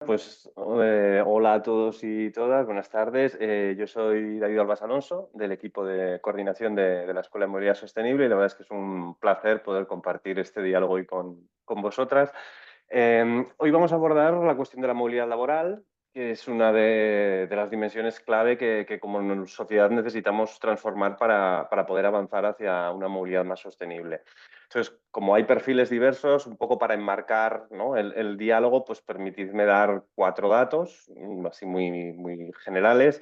Hola a todos y todas, buenas tardes. Yo soy David Albas Alonso, del equipo de coordinación de la Escuela de Movilidad Sostenible, y la verdad es que es un placer poder compartir este diálogo hoy con vosotras. Hoy vamos a abordar la cuestión de la movilidad laboral, que es una de las dimensiones clave que como sociedad necesitamos transformar para poder avanzar hacia una movilidad más sostenible. Entonces, como hay perfiles diversos, un poco para enmarcar, ¿no?, el diálogo, pues permitidme dar 4 datos, así muy generales.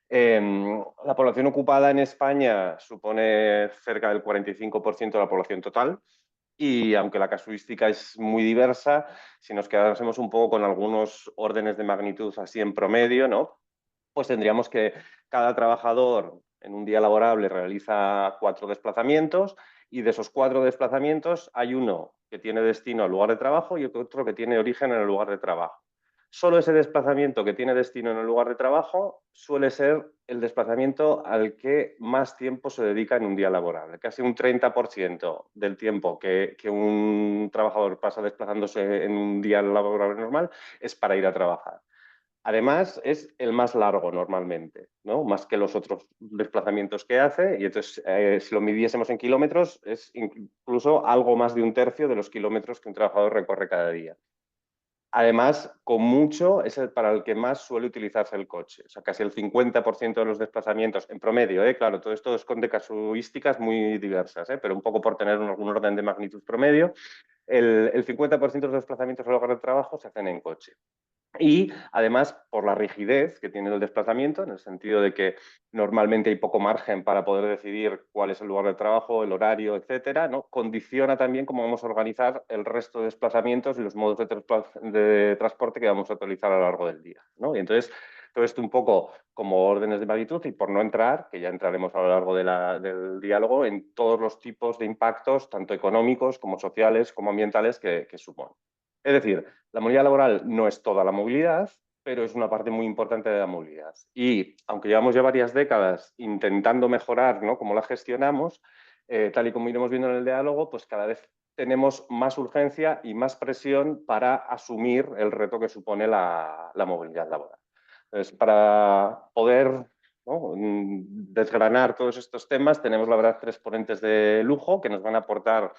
La población ocupada en España supone cerca del 45% de la población total. Y aunque la casuística es muy diversa, si nos quedásemos un poco con algunos órdenes de magnitud así en promedio, ¿no?, pues tendríamos que cada trabajador en un día laborable realiza 4 desplazamientos, y de esos 4 desplazamientos hay uno que tiene destino al lugar de trabajo y otro que tiene origen en el lugar de trabajo. Solo ese desplazamiento que tiene destino en el lugar de trabajo suele ser el desplazamiento al que más tiempo se dedica en un día laborable. Casi un 30% del tiempo que un trabajador pasa desplazándose en un día laborable normal es para ir a trabajar. Además, es el más largo normalmente, ¿no?, más que los otros desplazamientos que hace, y entonces, si lo midiésemos en kilómetros, es incluso algo más de un tercio de los kilómetros que un trabajador recorre cada día. Además, con mucho, es el para el que más suele utilizarse el coche. O sea, casi el 50% de los desplazamientos, en promedio, claro, todo esto esconde casuísticas muy diversas, pero un poco por tener algún orden de magnitud promedio, el 50% de los desplazamientos al lugar de trabajo se hacen en coche. Y además, por la rigidez que tiene el desplazamiento, en el sentido de que normalmente hay poco margen para poder decidir cuál es el lugar de trabajo, el horario, etcétera, ¿no?, condiciona también cómo vamos a organizar el resto de desplazamientos y los modos de transporte que vamos a utilizar a lo largo del día, ¿no? Y entonces, todo esto un poco como órdenes de magnitud, y por no entrar, que ya entraremos a lo largo del diálogo, en todos los tipos de impactos, tanto económicos como sociales como ambientales, que supone. Es decir, la movilidad laboral no es toda la movilidad, pero es una parte muy importante de la movilidad. Y aunque llevamos ya varias décadas intentando mejorar, ¿no?, cómo la gestionamos, tal y como iremos viendo en el diálogo, pues cada vez tenemos más urgencia y más presión para asumir el reto que supone la movilidad laboral. Entonces, para poder, ¿no?, desgranar todos estos temas, tenemos, la verdad, 3 ponentes de lujo que nos van a aportar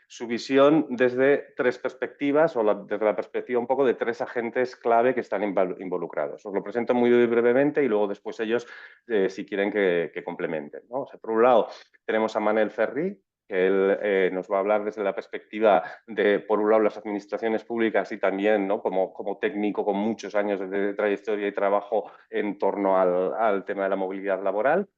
su visión desde 3 perspectivas, desde la perspectiva un poco de 3 agentes clave que están involucrados. Os lo presento muy brevemente y luego después ellos, si quieren, que complementen, ¿no? O sea, por un lado, tenemos a Manel Ferri, que él nos va a hablar desde la perspectiva de, por un lado, las administraciones públicas, y también, ¿no?, como técnico con muchos años de trayectoria y trabajo en torno al tema de la movilidad laboral.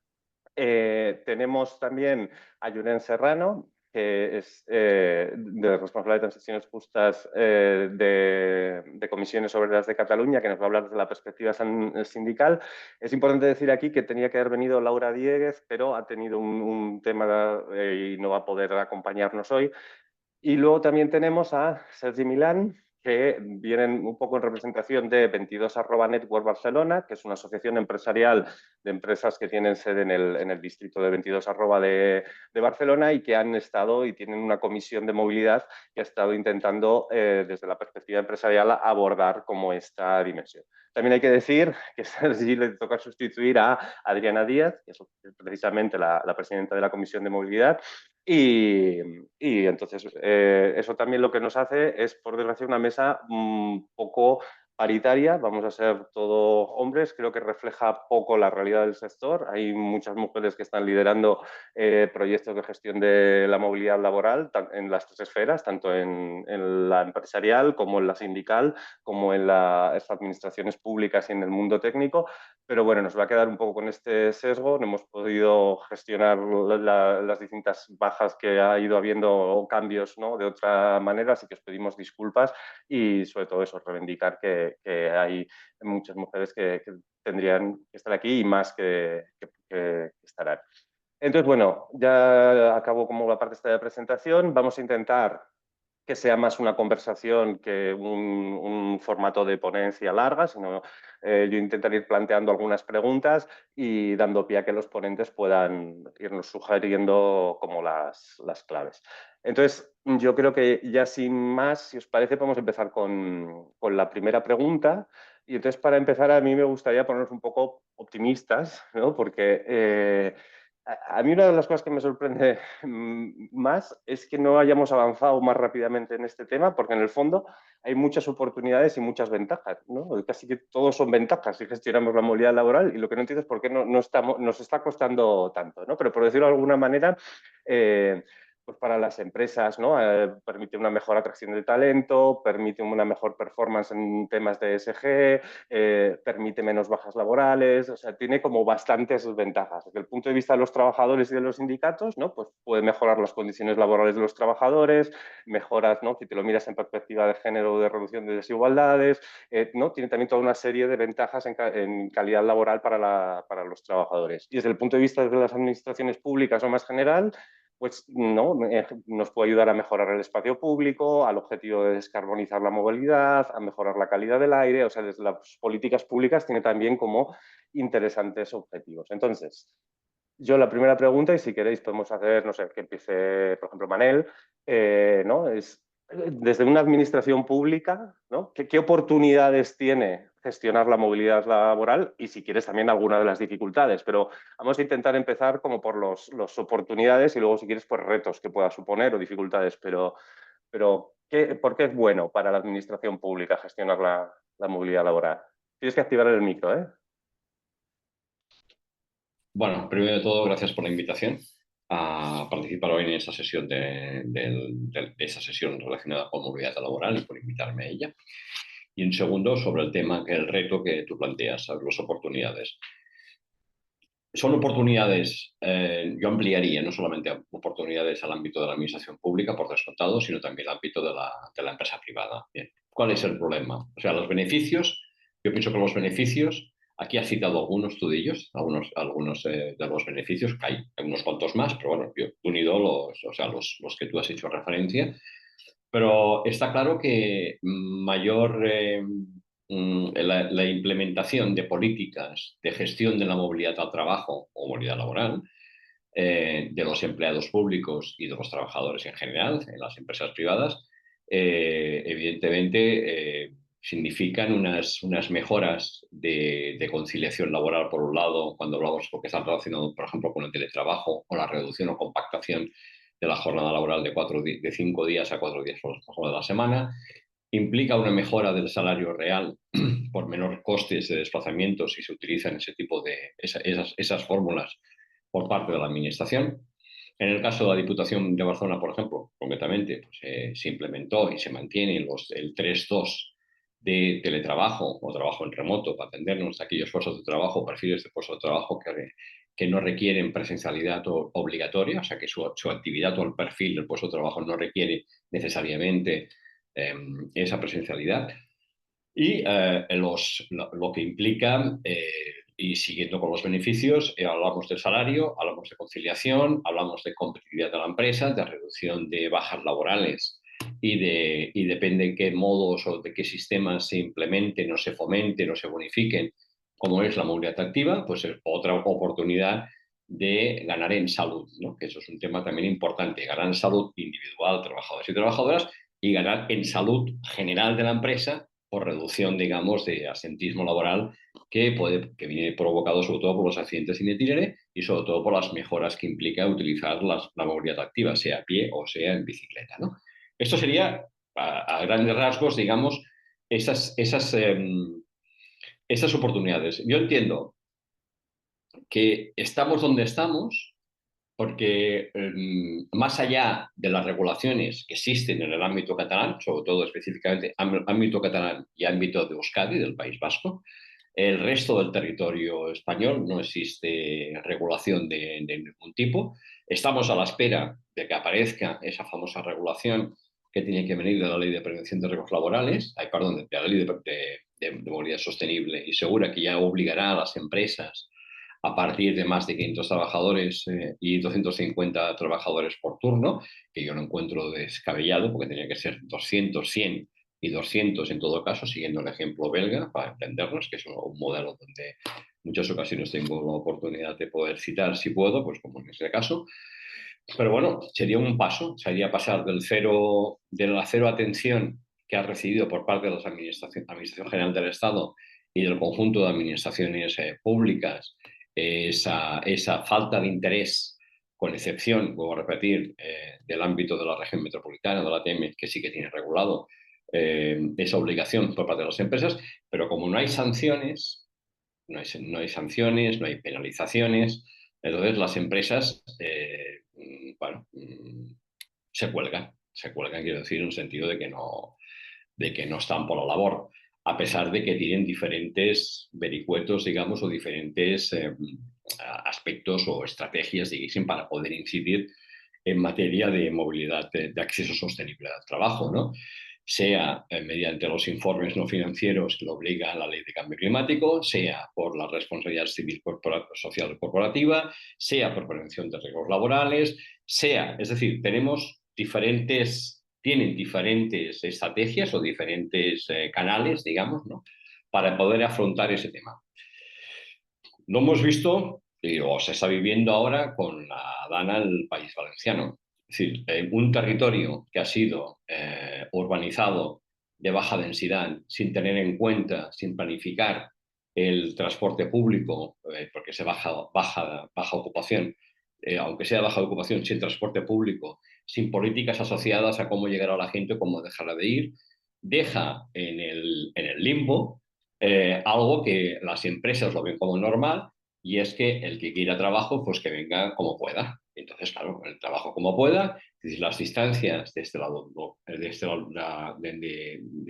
Tenemos también a Julen Serrano, que es responsable de transiciones justas de Comisiones Obreras de Cataluña, que nos va a hablar desde la perspectiva sindical. Es importante decir aquí que tenía que haber venido Laura Dieguez, pero ha tenido un tema y no va a poder acompañarnos hoy. Y luego también tenemos a Sergi Milán, que vienen un poco en representación de 22 Network Barcelona, que es una asociación empresarial de empresas que tienen sede en el distrito de 22 de Barcelona, y que han estado y tienen una comisión de movilidad que ha estado intentando, desde la perspectiva empresarial, abordar como esta dimensión. También hay que decir que a Sergi le toca sustituir a Adriana Díaz, que es precisamente la presidenta de la Comisión de Movilidad. Y entonces, eso también lo que nos hace es, por desgracia, una mesa un poco paritaria. Vamos a ser todos hombres. Creo que refleja poco la realidad del sector. Hay muchas mujeres que están liderando proyectos de gestión de la movilidad laboral en las 3 esferas, tanto en la empresarial como en la sindical, como en las administraciones públicas y en el mundo técnico. Pero bueno, nos va a quedar un poco con este sesgo. No hemos podido gestionar las distintas bajas que ha ido habiendo, o cambios, ¿no?, de otra manera, así que os pedimos disculpas, y sobre todo eso, reivindicar que hay muchas mujeres que tendrían que estar aquí, y más que estarán. Entonces, bueno, ya acabo como la parte esta de presentación. Vamos a intentar que sea más una conversación que un formato de ponencia larga, sino yo intentaré ir planteando algunas preguntas y dando pie a que los ponentes puedan irnos sugiriendo como las claves. Entonces, yo creo que ya sin más, si os parece, podemos empezar con la primera pregunta. Y entonces, para empezar, a mí me gustaría ponernos un poco optimistas, ¿no? Porque a mí una de las cosas que me sorprende más es que no hayamos avanzado más rápidamente en este tema, porque en el fondo hay muchas oportunidades y muchas ventajas, ¿no? Casi que todos son ventajas si gestionamos la movilidad laboral, y lo que no entiendo es por qué no estamos, nos está costando tanto, ¿no? Pero por decirlo de alguna manera, pues para las empresas, ¿no? Permite una mejor atracción de talento, permite una mejor performance en temas de ESG, permite menos bajas laborales, o sea, tiene como bastantes ventajas. Desde el punto de vista de los trabajadores y de los sindicatos, ¿no? Pues puede mejorar las condiciones laborales de los trabajadores, mejoras, ¿no? Si te lo miras en perspectiva de género o de reducción de desigualdades, ¿no? Tiene también toda una serie de ventajas en calidad laboral para los trabajadores. Y desde el punto de vista de las administraciones públicas o más general, pues no, nos puede ayudar a mejorar el espacio público, al objetivo de descarbonizar la movilidad, a mejorar la calidad del aire, o sea, desde las políticas públicas tiene también como interesantes objetivos. Entonces, yo la primera pregunta, y si queréis podemos hacer, no sé, que empiece, por ejemplo, Manel, ¿no? Es, desde una administración pública, ¿no? ¿Qué oportunidades tiene gestionar la movilidad laboral? Y si quieres también alguna de las dificultades, pero vamos a intentar empezar como por los oportunidades y luego si quieres pues retos que pueda suponer o dificultades, pero ¿por qué es bueno para la administración pública gestionar la movilidad laboral? Tienes que activar el micro, ¿eh? Bueno, primero de todo, gracias por la invitación a participar hoy en esa sesión de esa sesión relacionada con movilidad laboral y por invitarme a ella. Y en segundo, sobre el tema, que el reto que tú planteas, sobre las oportunidades. Son oportunidades, yo ampliaría no solamente oportunidades al ámbito de la administración pública, por descontado, sino también al ámbito de la empresa privada. Bien, ¿cuál es el problema? O sea, los beneficios, yo pienso que los beneficios, aquí has citado algunos tú de ellos, algunos de los beneficios, que hay unos cuantos más, pero bueno, yo he unido o sea, los que tú has hecho referencia, pero está claro que mayor la implementación de políticas de gestión de la movilidad al trabajo o movilidad laboral de los empleados públicos y de los trabajadores en general en las empresas privadas, evidentemente significan unas mejoras de conciliación laboral, por un lado, cuando hablamos, porque están relacionados, por ejemplo, con el teletrabajo o la reducción o compactación de la jornada laboral de 5 días a 4 días por la semana. Implica una mejora del salario real por menor costes de desplazamiento si se utilizan ese tipo de esas fórmulas por parte de la Administración. En el caso de la Diputación de Barcelona, por ejemplo, concretamente, pues, se implementó y se mantiene el 3-2 de teletrabajo o trabajo en remoto para atendernos a aquellos puestos de trabajo, perfiles de puestos de trabajo que no requieren presencialidad obligatoria, o sea, que su actividad o el perfil del puesto de trabajo no requiere necesariamente esa presencialidad. Y lo que implica, y siguiendo con los beneficios, hablamos del salario, hablamos de conciliación, hablamos de competitividad de la empresa, de reducción de bajas laborales y depende de qué modos o de qué sistemas se implementen o se fomenten o se bonifiquen, como es la movilidad activa, pues es otra oportunidad de ganar en salud, ¿no? Que eso es un tema también importante, ganar en salud individual, trabajadores y trabajadoras, y ganar en salud general de la empresa por reducción, digamos, de absentismo laboral que viene provocado sobre todo por los accidentes in itinere y sobre todo por las mejoras que implica utilizar la movilidad activa, sea a pie o sea en bicicleta, ¿no? Esto sería, a grandes rasgos, digamos, esas oportunidades. Yo entiendo que estamos donde estamos porque más allá de las regulaciones que existen en el ámbito catalán, sobre todo específicamente ámbito catalán y ámbito de Euskadi, del País Vasco, el resto del territorio español no existe regulación de ningún tipo. Estamos a la espera de que aparezca esa famosa regulación que tiene que venir de la Ley de Prevención de Riesgos Laborales, perdón, de la Ley de Movilidad Sostenible y Segura, que ya obligará a las empresas a partir de más de 500 trabajadores y 250 trabajadores por turno, que yo no encuentro descabellado, porque tenía que ser 200, 100 y 200 en todo caso, siguiendo el ejemplo belga, para entendernos, que es un modelo donde en muchas ocasiones tengo la oportunidad de poder citar, si puedo, pues como en este caso. Pero bueno, sería un paso, sería pasar de la cero atención que ha recibido por parte de la Administración General del Estado y del conjunto de administraciones públicas, esa falta de interés, con excepción, vuelvo a repetir, del ámbito de la región metropolitana, de la ATM, que sí que tiene regulado esa obligación por parte de las empresas, pero como no hay sanciones, no hay sanciones, no hay penalizaciones. Entonces las empresas, bueno, se cuelgan, quiero decir, en el sentido de que no están por la labor, a pesar de que tienen diferentes vericuetos, digamos, o diferentes aspectos o estrategias, digamos, para poder incidir en materia de movilidad, de acceso sostenible al trabajo, ¿no? Sea mediante los informes no financieros que lo obliga la ley de cambio climático, sea por la responsabilidad civil social corporativa, sea por prevención de riesgos laborales, sea, es decir, tienen diferentes estrategias o diferentes canales, digamos, ¿no? Para poder afrontar ese tema. Lo hemos visto o se está viviendo ahora con la DANA en el País Valenciano. Es decir, un territorio que ha sido urbanizado de baja densidad sin tener en cuenta, sin planificar el transporte público, porque se baja ocupación, aunque sea baja ocupación, sin transporte público, sin políticas asociadas a cómo llegar a la gente, cómo dejarla de ir, deja en el limbo algo que las empresas lo ven como normal, y es que el que quiera trabajo, pues que venga como pueda. Entonces, claro, el trabajo como pueda, las distancias de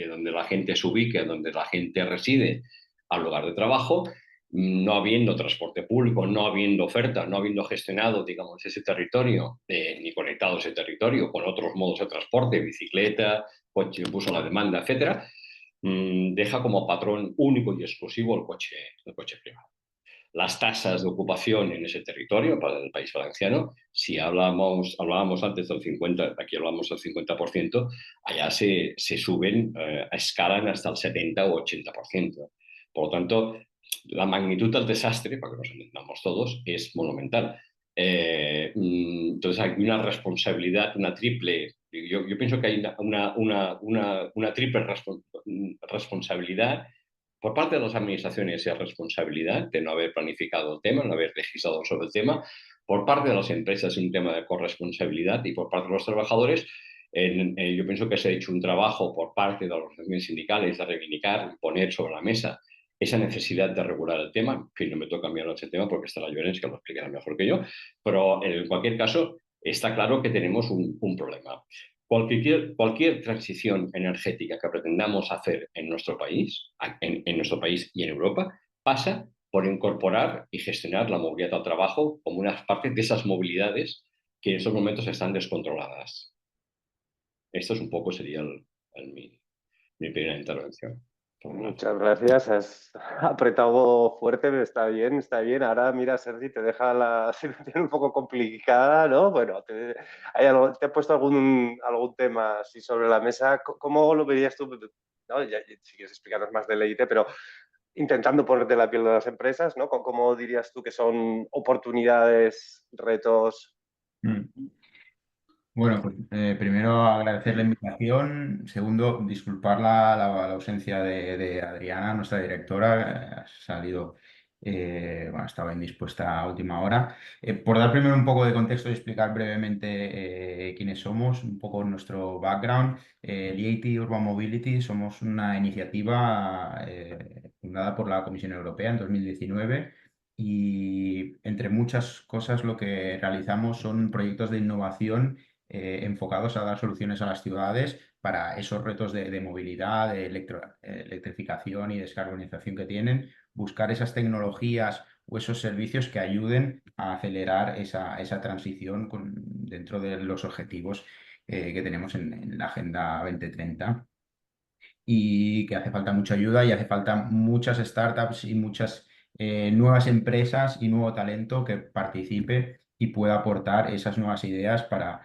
donde la gente se ubique, donde la gente reside, al lugar de trabajo, no habiendo transporte público, no habiendo oferta, no habiendo gestionado, digamos, ese territorio, ni conectado ese territorio con otros modos de transporte, bicicleta, coche, bus a la demanda, etcétera, deja como patrón único y exclusivo el coche privado. Las tasas de ocupación en ese territorio, para el País Valenciano, si hablábamos antes del 50%, aquí hablamos del 50%, allá se suben, escalan hasta el 70 o 80%. Por lo tanto, la magnitud del desastre, para que nos entendamos todos, es monumental. Entonces hay una responsabilidad, una triple, yo pienso que hay una triple responsabilidad por parte de las administraciones. Es responsabilidad de no haber planificado el tema, no haber legislado sobre el tema. Por parte de las empresas es un tema de corresponsabilidad, y por parte de los trabajadores yo pienso que se ha hecho un trabajo por parte de las organizaciones sindicales de reivindicar, poner sobre la mesa esa necesidad de regular el tema. En fin, no me toca enviar ese tema porque está la Llorens, que lo explicará mejor que yo, pero en cualquier caso está claro que tenemos un problema. Cualquier transición energética que pretendamos hacer en nuestro país y en Europa, pasa por incorporar y gestionar la movilidad al trabajo como una parte de esas movilidades que en estos momentos están descontroladas. Esto es un poco sería mi primera intervención. Muchas gracias. Has apretado fuerte, está bien, está bien. Ahora, mira, Sergi, te deja la situación un poco complicada, ¿no? Bueno, ¿te he puesto algún tema así sobre la mesa? ¿Cómo lo verías tú? ¿No? Si quieres explicarnos más de Leite, pero intentando ponerte la piel de las empresas, ¿no? ¿Cómo dirías tú que son oportunidades, retos? Mm. Bueno, pues primero agradecer la invitación. Segundo, disculpar la ausencia de Adriana, nuestra directora. Ha salido, bueno, estaba indispuesta a última hora. Por dar primero un poco de contexto y explicar brevemente quiénes somos, un poco nuestro background. Lieti Urban Mobility somos una iniciativa fundada por la Comisión Europea en 2019. Y entre muchas cosas lo que realizamos son proyectos de innovación enfocados a dar soluciones a las ciudades para esos retos de movilidad, de electrificación y descarbonización que tienen, buscar esas tecnologías o esos servicios que ayuden a acelerar esa transición dentro de los objetivos que tenemos en la Agenda 2030, y que hace falta mucha ayuda y hace falta muchas startups y muchas nuevas empresas y nuevo talento que participe y pueda aportar esas nuevas ideas para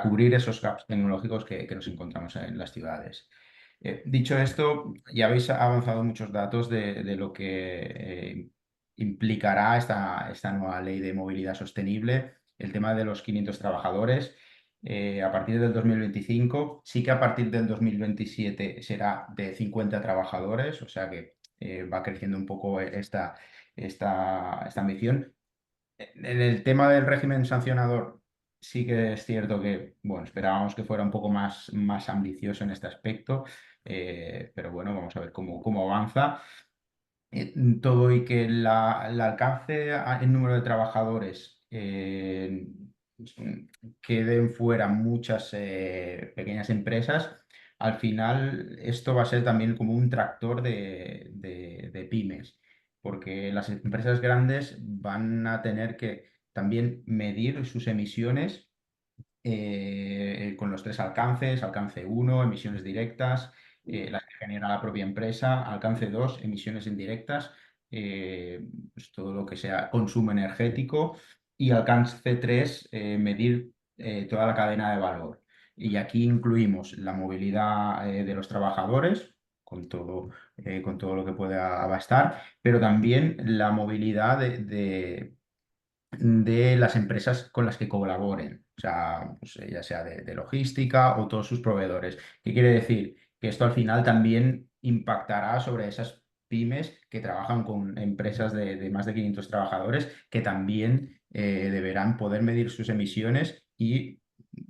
cubrir esos gaps tecnológicos que nos encontramos en las ciudades. Dicho esto, ya habéis avanzado muchos datos de lo que implicará esta nueva ley de movilidad sostenible. el tema de los 500 trabajadores. A partir del 2025, sí que a partir del 2027 será de 50 trabajadores, o sea que va creciendo un poco esta ambición. En el tema del régimen sancionador, sí que es cierto que, bueno, esperábamos que fuera un poco más ambicioso en este aspecto, pero bueno, vamos a ver cómo avanza. Todo y que el alcance en número de trabajadores queden fuera muchas pequeñas empresas, al final esto va a ser también como un tractor de pymes, porque las empresas grandes van a tener que también medir sus emisiones con los tres alcances: alcance uno, emisiones directas, las que genera la propia empresa; alcance 2, emisiones indirectas, pues todo lo que sea consumo energético; y alcance 3, medir toda la cadena de valor. Y aquí incluimos la movilidad de los trabajadores, con todo lo que pueda abastar, pero también la movilidad de las empresas con las que colaboren, o sea, pues, ya sea de logística o todos sus proveedores. ¿Qué quiere decir? Que esto al final también impactará sobre esas pymes que trabajan con empresas de más de 500 trabajadores, que también deberán poder medir sus emisiones y,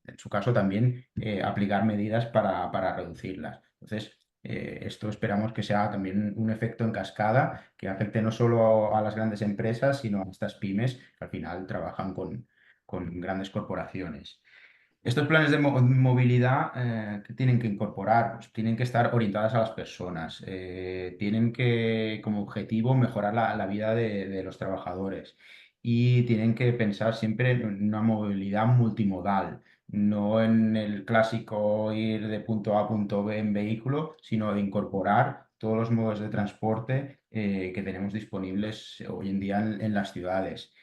en su caso, también aplicar medidas para reducirlas. Entonces, esto esperamos que sea también un efecto en cascada que afecte no solo a las grandes empresas, sino a estas pymes que al final trabajan con grandes corporaciones. Estos planes de movilidad que tienen que incorporar, pues tienen que estar orientadas a las personas, tienen que, como objetivo, mejorar la vida de los trabajadores, y tienen que pensar siempre en una movilidad multimodal, no en el clásico ir de punto A a punto B en vehículo, sino de incorporar todos los modos de transporte que tenemos disponibles hoy en día en las ciudades.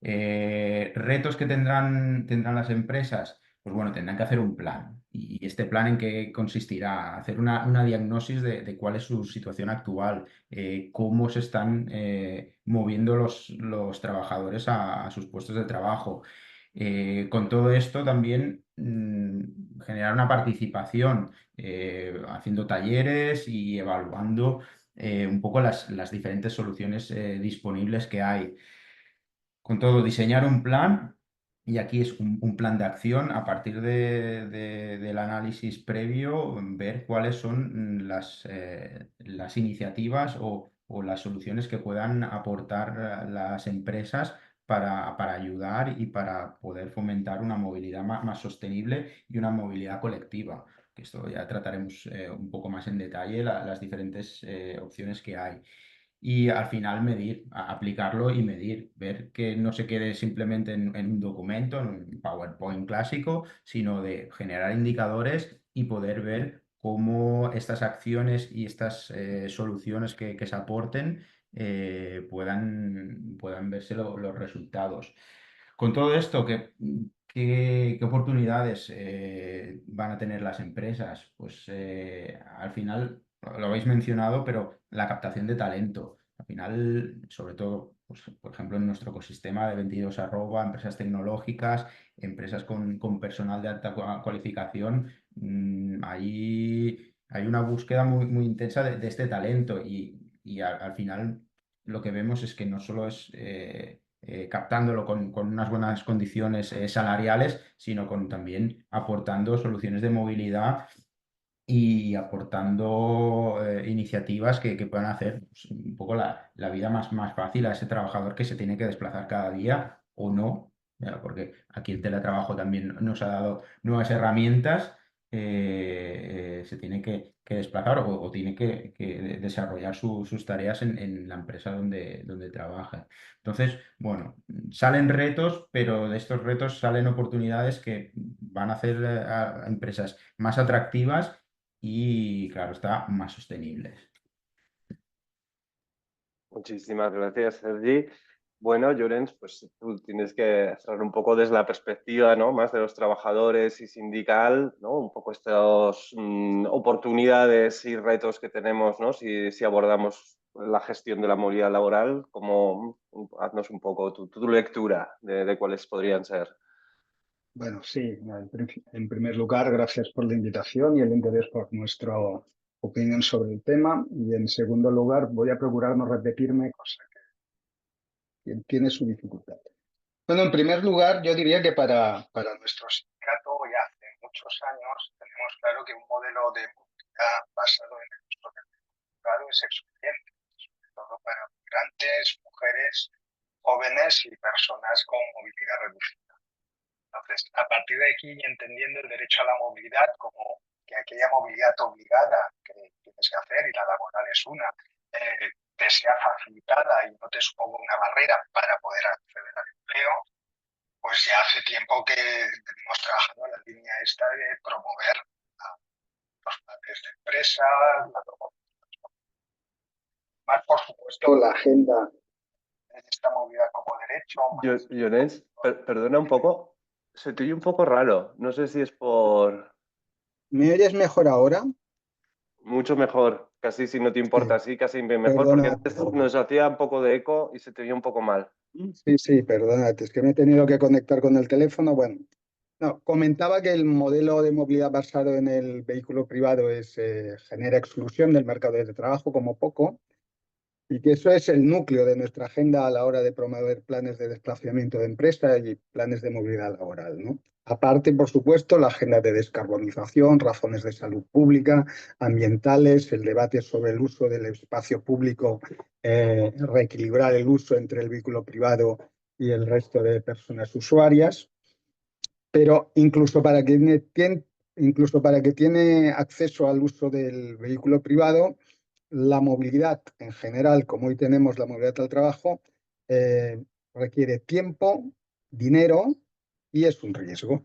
Retos que tendrán las empresas, pues bueno, tendrán que hacer un plan. ¿Y este plan en qué consistirá? Hacer una diagnosis de cuál es su situación actual, cómo se están moviendo los trabajadores a sus puestos de trabajo. Con todo esto también generar una participación, haciendo talleres y evaluando un poco las diferentes soluciones disponibles que hay. Con todo, diseñar un plan, y aquí es un plan de acción a partir del análisis previo, ver cuáles son las iniciativas o las soluciones que puedan aportar las empresas para ayudar y para poder fomentar una movilidad más sostenible y una movilidad colectiva. Que esto ya trataremos un poco más en detalle, las diferentes opciones que hay. Y al final medir, aplicarlo y medir, ver que no se quede simplemente en un documento, en un PowerPoint clásico, sino de generar indicadores y poder ver cómo estas acciones y estas soluciones que se aporten puedan verse los resultados. Con todo esto, ¿qué oportunidades van a tener las empresas? Pues al final, lo habéis mencionado, pero la captación de talento. Al final, sobre todo, pues, por ejemplo, en nuestro ecosistema de 22 empresas tecnológicas, empresas con personal de alta cualificación, ahí hay una búsqueda muy intensa de este talento, y al final lo que vemos es que no solo es captándolo con unas buenas condiciones salariales, sino con también aportando soluciones de movilidad y aportando iniciativas que puedan hacer, pues, un poco la vida más fácil a ese trabajador que se tiene que desplazar cada día o no, porque aquí el teletrabajo también nos ha dado nuevas herramientas. Se tiene que desplazar o tiene que desarrollar sus tareas en la empresa donde trabaja. Entonces, bueno, salen retos, pero de estos retos salen oportunidades que van a hacer a empresas más atractivas y, claro, está más sostenibles. Muchísimas gracias, Sergi. Bueno, Llorens, pues tú tienes que hablar un poco desde la perspectiva, ¿no?, más de los trabajadores y sindical, ¿no?, un poco estas oportunidades y retos que tenemos, ¿no?, si abordamos la gestión de la movilidad laboral, haznos un poco tu lectura de cuáles podrían ser. Bueno, sí, en primer lugar, gracias por la invitación y el interés por nuestra opinión sobre el tema. Y en segundo lugar, voy a procurar no repetirme, cosa que tiene su dificultad. Bueno, en primer lugar, yo diría que para nuestro sindicato ya hace muchos años tenemos claro que un modelo de movilidad basado en el uso del privado es excluyente, sobre todo para migrantes, mujeres, jóvenes y personas con movilidad reducida. Entonces, a partir de aquí, entendiendo el derecho a la movilidad como que aquella movilidad obligada que tienes que hacer, y la laboral es una, te sea facilitada y no te suponga una barrera para poder acceder al empleo, pues ya hace tiempo que venimos trabajando en la línea esta de promover los planes de empresa, la promoción. Más, por supuesto, la agenda de esta movilidad como derecho. Llorens, perdona un poco, se te oye un poco raro. No sé si es por... ¿Me oyes mejor ahora? Mucho mejor, casi si no te importa, Sí, así casi mejor, porque perdona. antes nos hacía un poco de eco y se te oía un poco mal. Sí, perdónate, es que me he tenido que conectar con el teléfono. Bueno, no, comentaba que el modelo de movilidad basado en el vehículo privado genera exclusión del mercado de trabajo como poco, y que eso es el núcleo de nuestra agenda a la hora de promover planes de desplazamiento de empresa y planes de movilidad laboral, ¿no? Aparte, por supuesto, la agenda de descarbonización, razones de salud pública, ambientales, el debate sobre el uso del espacio público, reequilibrar el uso entre el vehículo privado y el resto de personas usuarias. Pero incluso para que tiene acceso al uso del vehículo privado, la movilidad en general, como hoy tenemos la movilidad al trabajo, requiere tiempo, dinero y es un riesgo.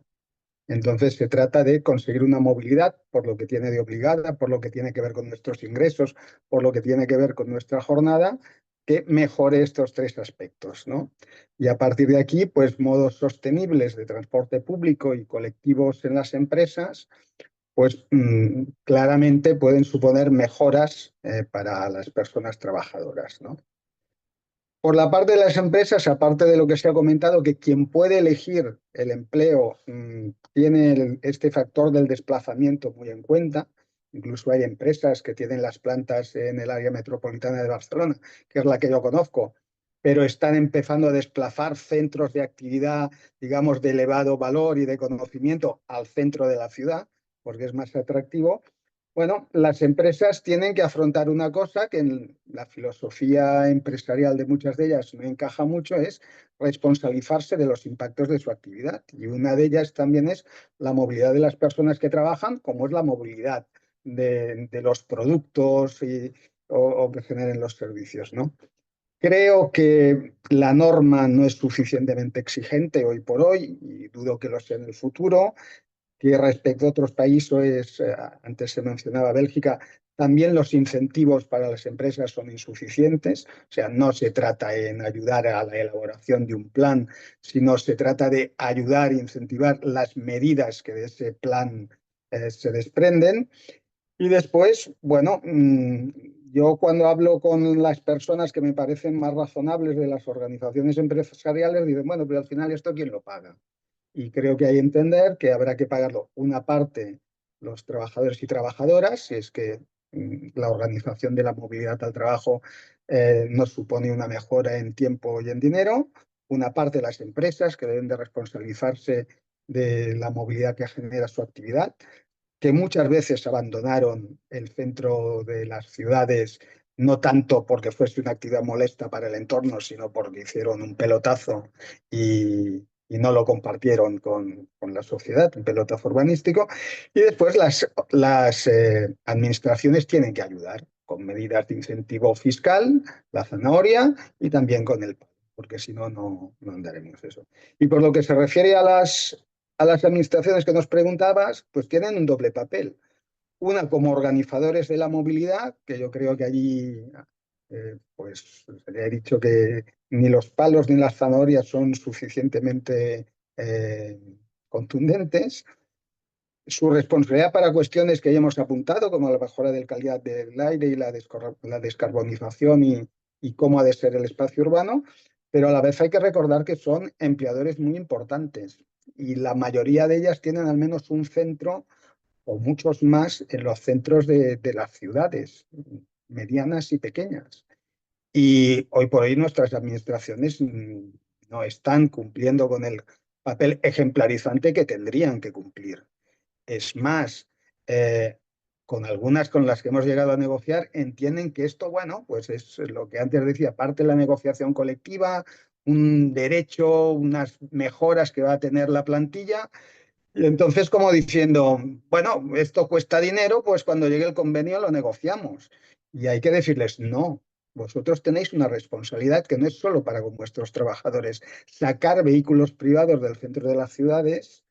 Entonces se trata de conseguir una movilidad por lo que tiene de obligada, por lo que tiene que ver con nuestros ingresos, por lo que tiene que ver con nuestra jornada, que mejore estos tres aspectos, ¿no? Y a partir de aquí, pues modos sostenibles de transporte público y colectivos en las empresas, pues claramente pueden suponer mejoras para las personas trabajadoras, ¿no? Por la parte de las empresas, aparte de lo que se ha comentado, que quien puede elegir el empleo tiene este factor del desplazamiento muy en cuenta. Incluso hay empresas que tienen las plantas en el área metropolitana de Barcelona, que es la que yo conozco, pero están empezando a desplazar centros de actividad, digamos, de elevado valor y de conocimiento al centro de la ciudad, porque es más atractivo. Bueno, las empresas tienen que afrontar una cosa que en la filosofía empresarial de muchas de ellas no encaja mucho, es responsabilizarse de los impactos de su actividad. Y una de ellas también es la movilidad de las personas que trabajan, como es la movilidad de los productos o que generen los servicios, ¿no? Creo que la norma no es suficientemente exigente hoy por hoy y dudo que lo sea en el futuro, que respecto a otros países, antes se mencionaba Bélgica, también los incentivos para las empresas son insuficientes. O sea, no se trata en ayudar a la elaboración de un plan, sino se trata de ayudar e incentivar las medidas que de ese plan se desprenden. Y después, bueno, yo cuando hablo con las personas que me parecen más razonables de las organizaciones empresariales, dicen, bueno, pero al final esto ¿quién lo paga? Y creo que hay que entender que habrá que pagarlo una parte los trabajadores y trabajadoras, si es que la organización de la movilidad al trabajo nos supone una mejora en tiempo y en dinero, una parte las empresas que deben de responsabilizarse de la movilidad que genera su actividad, que muchas veces abandonaron el centro de las ciudades, no tanto porque fuese una actividad molesta para el entorno, sino porque hicieron un pelotazo y no lo compartieron con la sociedad, un pelotazo urbanístico. Y después las administraciones tienen que ayudar con medidas de incentivo fiscal, la zanahoria y también con el PAC, porque si no, no andaremos eso. Y por lo que se refiere a las administraciones que nos preguntabas, pues tienen un doble papel. Una como organizadores de la movilidad, que yo creo que allí pues se le ha dicho que ni los palos ni las zanahorias son suficientemente contundentes. su responsabilidad para cuestiones que ya hemos apuntado, como la mejora de la calidad del aire y la descarbonización y cómo ha de ser el espacio urbano, pero a la vez hay que recordar que son empleadores muy importantes y la mayoría de ellas tienen al menos un centro o muchos más en los centros de las ciudades, medianas y pequeñas. Y hoy por hoy nuestras administraciones no están cumpliendo con el papel ejemplarizante que tendrían que cumplir. Es más, con algunas con las que hemos llegado a negociar, entienden que esto, bueno, pues es lo que antes decía, parte de la negociación colectiva, un derecho, unas mejoras que va a tener la plantilla. Y entonces, como diciendo, bueno, esto cuesta dinero, pues cuando llegue el convenio lo negociamos. Y hay que decirles, no, vosotros tenéis una responsabilidad que no es solo para con vuestros trabajadores. Sacar vehículos privados del centro de las ciudades,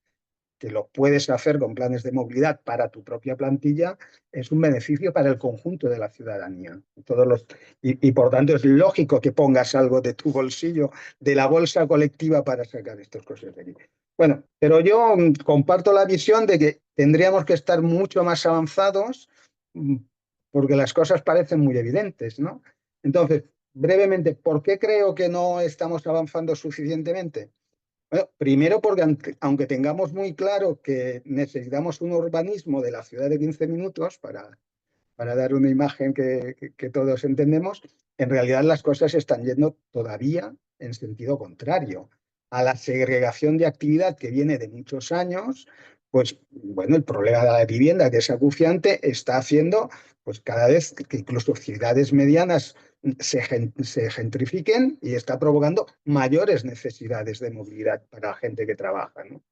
que lo puedes hacer con planes de movilidad para tu propia plantilla, es un beneficio para el conjunto de la ciudadanía. Y por tanto es lógico que pongas algo de tu bolsillo, de la bolsa colectiva para sacar estas cosas de aquí. Bueno, pero yo comparto la visión de que tendríamos que estar mucho más avanzados porque las cosas parecen muy evidentes, ¿no? Entonces, brevemente, ¿por qué creo que no estamos avanzando suficientemente? Bueno, primero porque aunque tengamos muy claro que necesitamos un urbanismo de la ciudad de 15 minutos para dar una imagen que todos entendemos, en realidad las cosas están yendo todavía en sentido contrario. A la segregación de actividad que viene de muchos años, pues bueno, el problema de la vivienda, que es acuciante, está haciendo pues cada vez que incluso ciudades medianas se gentrifiquen y está provocando mayores necesidades de movilidad para la gente que trabaja, ¿no?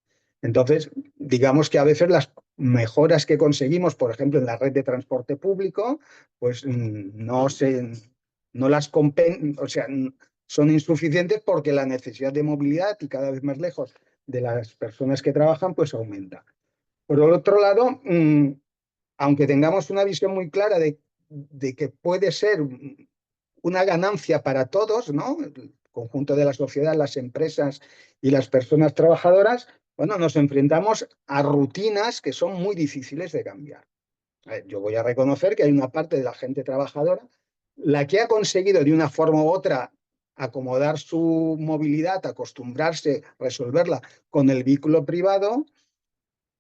Entonces, digamos que a veces las mejoras que conseguimos, por ejemplo, en la red de transporte público, pues no las o sea, son insuficientes porque la necesidad de movilidad y cada vez más lejos de las personas que trabajan, pues aumenta. Por otro lado, aunque tengamos una visión muy clara de que puede ser una ganancia para todos, ¿no? El conjunto de la sociedad, las empresas y las personas trabajadoras, bueno, nos enfrentamos a rutinas que son muy difíciles de cambiar. Yo voy a reconocer que hay una parte de la gente trabajadora, la que ha conseguido de una forma u otra acomodar su movilidad, acostumbrarse, resolverla con el vehículo privado,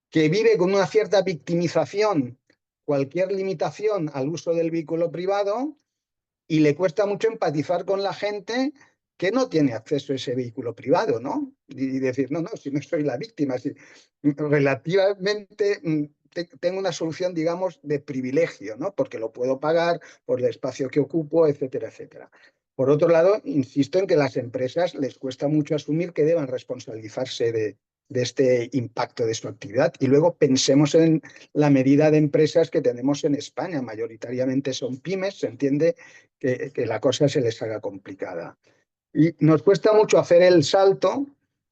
que vive con una cierta victimización cualquier limitación al uso del vehículo privado y le cuesta mucho empatizar con la gente que no tiene acceso a ese vehículo privado, ¿no? Y decir, no, si no soy la víctima, si relativamente tengo una solución, digamos, de privilegio, ¿no? Porque lo puedo pagar por el espacio que ocupo, etcétera, etcétera. Por otro lado, insisto en que a las empresas les cuesta mucho asumir que deban responsabilizarse de este impacto de su actividad. Y luego pensemos en la medida de empresas que tenemos en España. Mayoritariamente son pymes, se entiende que la cosa se les haga complicada. Y nos cuesta mucho hacer el salto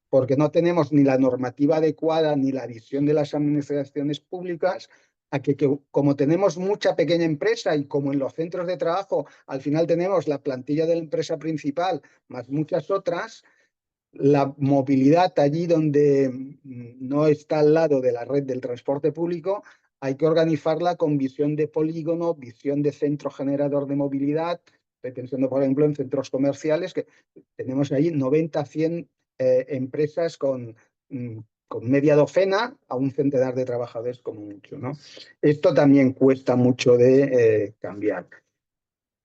porque no tenemos ni la normativa adecuada ni la visión de las administraciones públicas a que como tenemos mucha pequeña empresa y como en los centros de trabajo al final tenemos la plantilla de la empresa principal más muchas otras, la movilidad allí donde no está al lado de la red del transporte público, hay que organizarla con visión de polígono, visión de centro generador de movilidad. Estoy pensando, por ejemplo, en centros comerciales, que tenemos ahí 90, 100 empresas con media docena a un centenar de trabajadores como mucho, ¿no? Esto también cuesta mucho de cambiar.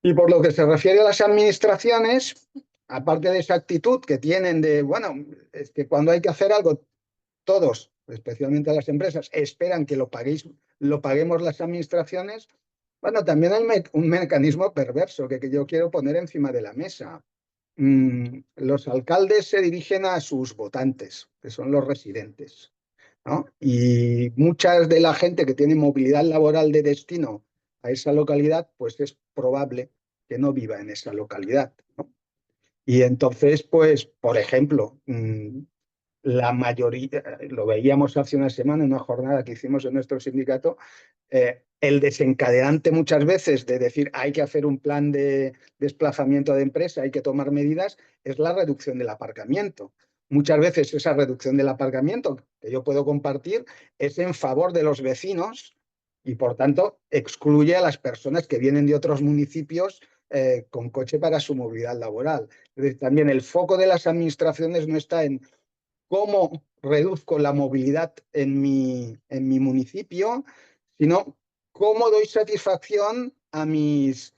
Y por lo que se refiere a las administraciones, aparte de esa actitud que tienen de, bueno, es que cuando hay que hacer algo, todos, especialmente las empresas, esperan que lo paguemos las administraciones, bueno, también hay un mecanismo perverso que yo quiero poner encima de la mesa. Los alcaldes se dirigen a sus votantes, que son los residentes, ¿no? Y muchas de la gente que tiene movilidad laboral de destino a esa localidad, pues es probable que no viva en esa localidad, ¿no? Y entonces, pues, por ejemplo, la mayoría, lo veíamos hace una semana en una jornada que hicimos en nuestro sindicato, el desencadenante muchas veces de decir hay que hacer un plan de desplazamiento de empresa, hay que tomar medidas, es la reducción del aparcamiento. muchas veces esa reducción del aparcamiento que yo puedo compartir es en favor de los vecinos y, por tanto, excluye a las personas que vienen de otros municipios con coche para su movilidad laboral. Es decir, también el foco de las administraciones no está en cómo reduzco la movilidad en mi municipio, sino cómo doy satisfacción a mis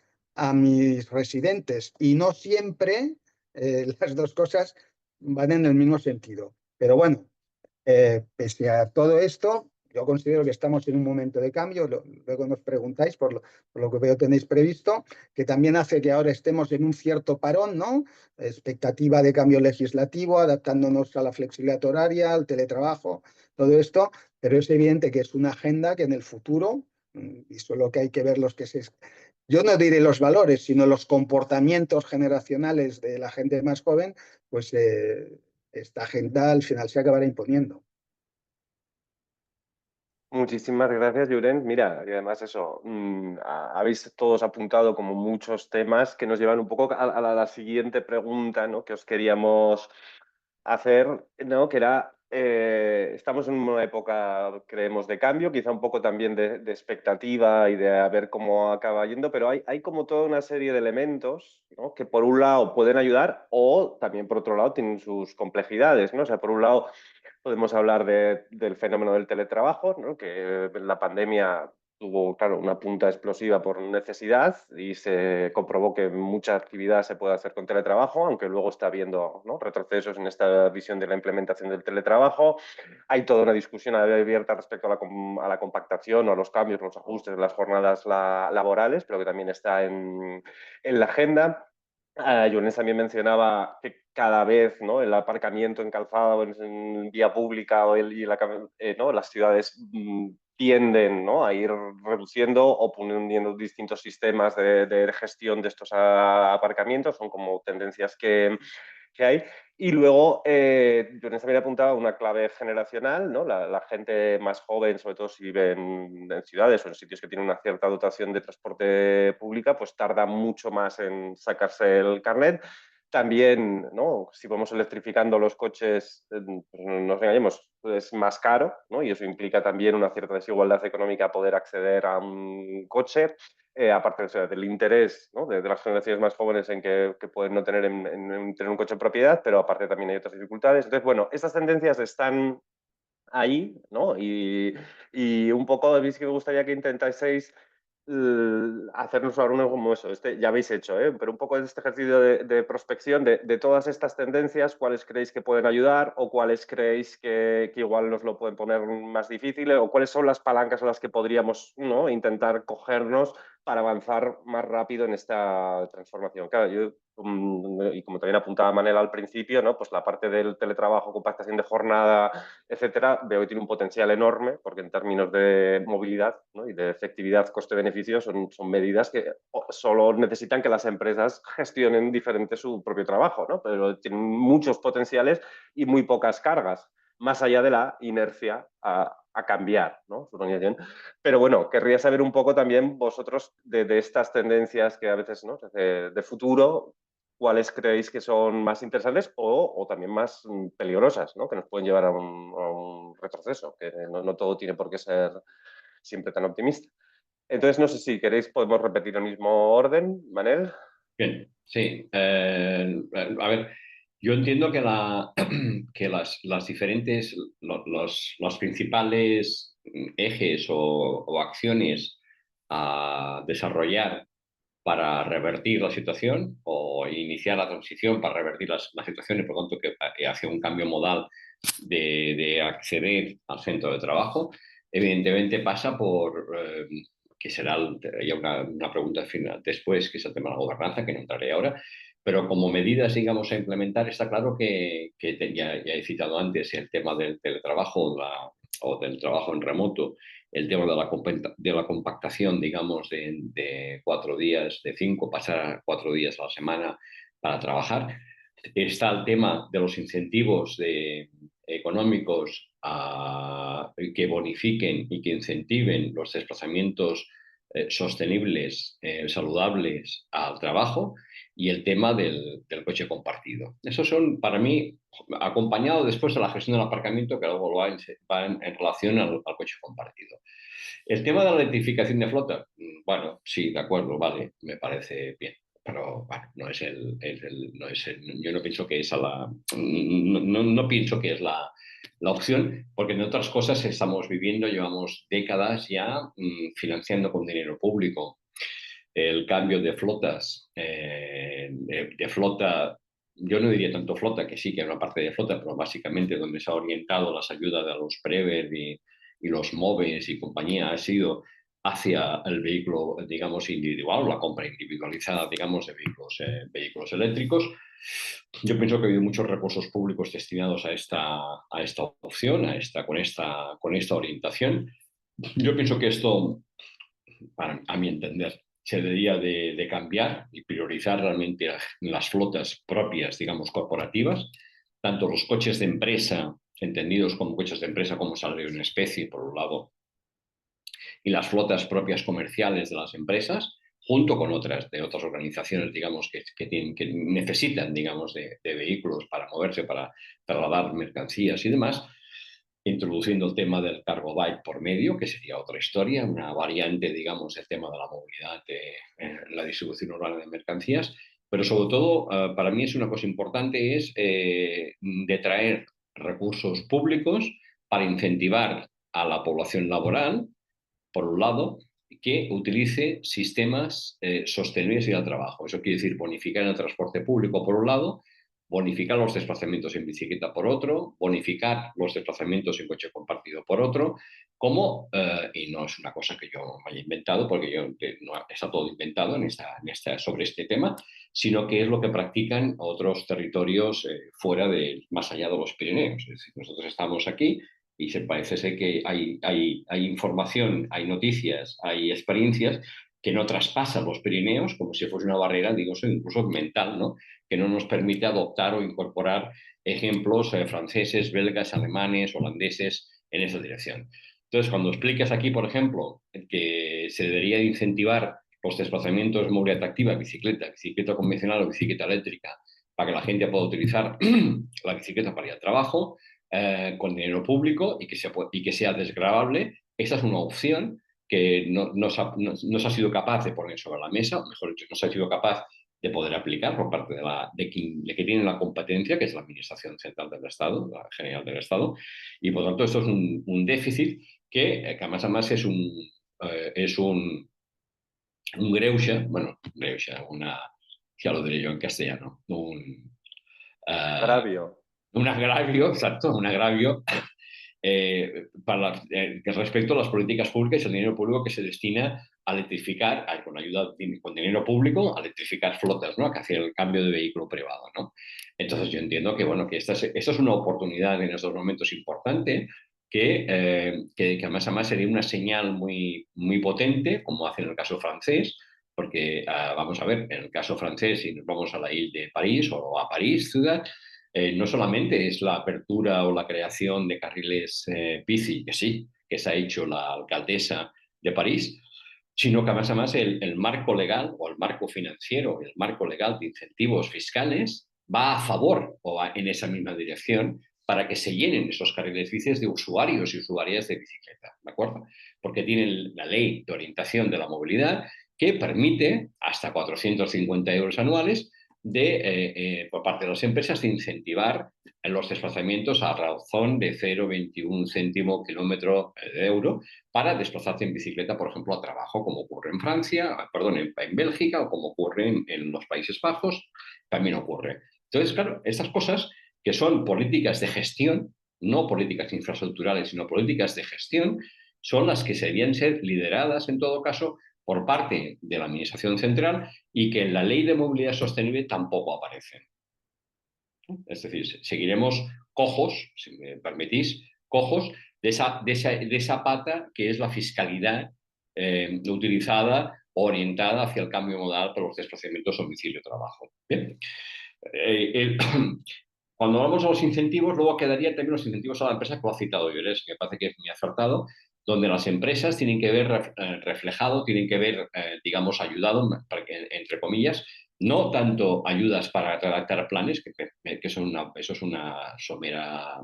residentes. Y no siempre las dos cosas van en el mismo sentido. Pero bueno, pese a todo esto, yo considero que estamos en un momento de cambio. Luego nos preguntáis por lo que veo tenéis previsto, que también hace que ahora estemos en un cierto parón, ¿no? Expectativa de cambio legislativo, adaptándonos a la flexibilidad horaria, al teletrabajo, todo esto, pero es evidente que es una agenda que en el futuro, y solo que hay que ver yo no diré los valores, sino los comportamientos generacionales de la gente más joven, pues esta agenda al final se acabará imponiendo. Muchísimas gracias, Llorens. Mira, y además eso, habéis todos apuntado como muchos temas que nos llevan un poco a la siguiente pregunta, ¿no?, que os queríamos hacer, ¿no?, que era, estamos en una época, creemos, de cambio, quizá un poco también de expectativa y de a ver cómo acaba yendo, pero hay como toda una serie de elementos, ¿no?, que por un lado pueden ayudar o también por otro lado tienen sus complejidades, ¿no? O sea, por un lado podemos hablar del fenómeno del teletrabajo, ¿no?, que la pandemia tuvo, claro, una punta explosiva por necesidad y se comprobó que mucha actividad se puede hacer con teletrabajo, aunque luego está habiendo, ¿no?, retrocesos en esta visión de la implementación del teletrabajo. Hay toda una discusión abierta respecto a la compactación o a los cambios, los ajustes de las jornadas laborales, pero que también está en la agenda. Llorens también mencionaba que cada vez, ¿no?, el aparcamiento en calzado, en vía pública ¿no?, las ciudades tienden, ¿no?, a ir reduciendo o poniendo distintos sistemas de gestión de estos aparcamientos. Son como tendencias que hay. Y luego, Llorens también apuntaba una clave generacional, ¿no? La gente más joven, sobre todo si vive en ciudades o en sitios que tienen una cierta dotación de transporte pública, pues tarda mucho más en sacarse el carnet. También, ¿no?, si vamos electrificando los coches, pues no nos engañemos, es más caro, ¿no?, y eso implica también una cierta desigualdad económica poder acceder a un coche. Aparte, o sea, del interés, ¿no?, de las generaciones más jóvenes en que pueden no tener, en tener un coche en propiedad, pero aparte también hay otras dificultades. Entonces, bueno, estas tendencias están ahí, ¿no? Y un poco, veis que me gustaría que intentaseis hacernos ahora uno como eso. Ya habéis hecho, pero un poco de este ejercicio de prospección de todas estas tendencias, cuáles creéis que pueden ayudar o cuáles creéis que igual nos lo pueden poner más difícil, o cuáles son las palancas a las que podríamos, ¿no?, intentar cogernos para avanzar más rápido en esta transformación. Claro, yo, y como también apuntaba Manel al principio, ¿no?, pues la parte del teletrabajo, compactación de jornada, etcétera, veo que tiene un potencial enorme, porque en términos de movilidad, ¿no?, y de efectividad, coste-beneficio, son medidas que solo necesitan que las empresas gestionen diferente su propio trabajo, ¿no?, pero tienen muchos potenciales y muy pocas cargas, más allá de la inercia a cambiar, ¿no?, su organización. Pero bueno, querría saber un poco también vosotros de estas tendencias que a veces, ¿no?, de futuro, cuáles creéis que son más interesantes o también más peligrosas, ¿no?, que nos pueden llevar a un retroceso, que no todo tiene por qué ser siempre tan optimista. Entonces, no sé si queréis, podemos repetir el mismo orden, Manel. Bien, sí. A ver, yo entiendo que, que las diferentes, los principales ejes o acciones a desarrollar para revertir la situación o iniciar la transición para revertir la situación y por lo tanto que hace un cambio modal de acceder al centro de trabajo, evidentemente pasa por, que será ya una pregunta final después, que es el tema de la gobernanza, que no entraré ahora, pero como medidas, digamos, a implementar, está claro ya he citado antes el tema del teletrabajo o del trabajo en remoto, el tema de la compactación, digamos, de 4 días, de 5, pasar a 4 días a la semana para trabajar. Está el tema de los incentivos económicos que bonifiquen y que incentiven los desplazamientos sostenibles, saludables al trabajo, y el tema del coche compartido. Esos son, para mí, acompañado después de la gestión del aparcamiento, que luego va en relación al coche compartido. El tema de la electrificación de flota, bueno, sí, de acuerdo, vale, me parece bien. Pero bueno, yo no pienso que esa no pienso que es la opción, porque en otras cosas estamos viviendo, llevamos décadas ya financiando con dinero público el cambio de flotas, de flota. Yo no diría tanto flota, que sí que hay una parte de flota, pero básicamente donde se ha orientado las ayudas de los Prever y los MOVES y compañía ha sido hacia el vehículo, digamos, individual, la compra individualizada, digamos, de vehículos eléctricos. Yo pienso que ha habido muchos recursos públicos destinados a esta opción, con esta orientación. Yo pienso que esto, a mi entender, se debería de cambiar y priorizar realmente las flotas propias, digamos, corporativas, tanto los coches de empresa, entendidos como coches de empresa como salario en especie, por un lado, y las flotas propias comerciales de las empresas, junto con otras organizaciones, digamos, que necesitan, digamos, de vehículos para moverse, para trasladar mercancías y demás, introduciendo el tema del cargo bike por medio, que sería otra historia, una variante, digamos, del tema de la movilidad en la distribución urbana de mercancías. Pero sobre todo, para mí es una cosa importante, es de traer recursos públicos para incentivar a la población laboral, por un lado, que utilice sistemas sostenibles y al trabajo. Eso quiere decir bonificar el transporte público, por un lado, bonificar los desplazamientos en bicicleta, por otro, bonificar los desplazamientos en coche compartido, por otro, y no es una cosa que yo haya inventado, porque no está todo inventado sobre este tema, sino que es lo que practican otros territorios más allá de los Pirineos. Es decir, nosotros estamos aquí y parece ser que hay información, hay noticias, hay experiencias que no traspasan los Pirineos como si fuese una barrera, digo, incluso mental, ¿no? Que no nos permite adoptar o incorporar ejemplos franceses, belgas, alemanes, holandeses en esa dirección. Entonces, cuando explicas aquí, por ejemplo, que se debería incentivar los desplazamientos de movilidad activa, bicicleta convencional o bicicleta eléctrica, para que la gente pueda utilizar la bicicleta para ir al trabajo, con dinero público y que sea desgravable, esa es una opción que no se ha sido capaz de poner sobre la mesa, o mejor dicho, no se ha sido capaz de poder aplicar por parte de que tiene la competencia, que es la Administración Central del Estado, la General del Estado, y por tanto esto es un déficit que además es un greuge, bueno, greuge, ya lo diré yo en castellano, Agravio. un agravio, exacto, un agravio respecto a las políticas públicas y el dinero público que se destina a electrificar, con ayuda con dinero público, a electrificar flotas, ¿no? A hacer el cambio de vehículo privado, ¿no? Entonces yo entiendo que, bueno, que esta es una oportunidad en estos momentos importante, que además sería una señal muy, muy potente, como hace en el caso francés, porque vamos a ver, en el caso francés, si nos vamos a la isla de París o a París, ciudad, no solamente es la apertura o la creación de carriles bici, que sí, que se ha hecho la alcaldesa de París, sino que además el marco legal o el marco financiero, el marco legal de incentivos fiscales va a favor en esa misma dirección para que se llenen esos carriles bicis de usuarios y usuarias de bicicleta, ¿de acuerdo? Porque tienen la ley de orientación de la movilidad que permite hasta 450 euros anuales por parte de las empresas de incentivar los desplazamientos a razón de 0,21 céntimo kilómetro de euro para desplazarse en bicicleta, por ejemplo, a trabajo, como ocurre en Francia, perdón, en Bélgica, o como ocurre en los Países Bajos, también ocurre. Entonces, claro, estas cosas que son políticas de gestión, no políticas infraestructurales, sino políticas de gestión, son las que deberían ser lideradas, en todo caso, por parte de la Administración Central y que en la Ley de Movilidad Sostenible tampoco aparecen. Es decir, seguiremos cojos, si me permitís, cojos de esa pata que es la fiscalidad utilizada, orientada hacia el cambio modal por los desplazamientos domicilio-trabajo. Bien. Cuando hablamos de los incentivos, luego quedarían también los incentivos a la empresa que lo ha citado Llores, que me parece que es muy acertado, donde las empresas tienen que ver reflejado, tienen que ver, digamos, ayudado, entre comillas, no tanto ayudas para redactar planes, que eso es una somera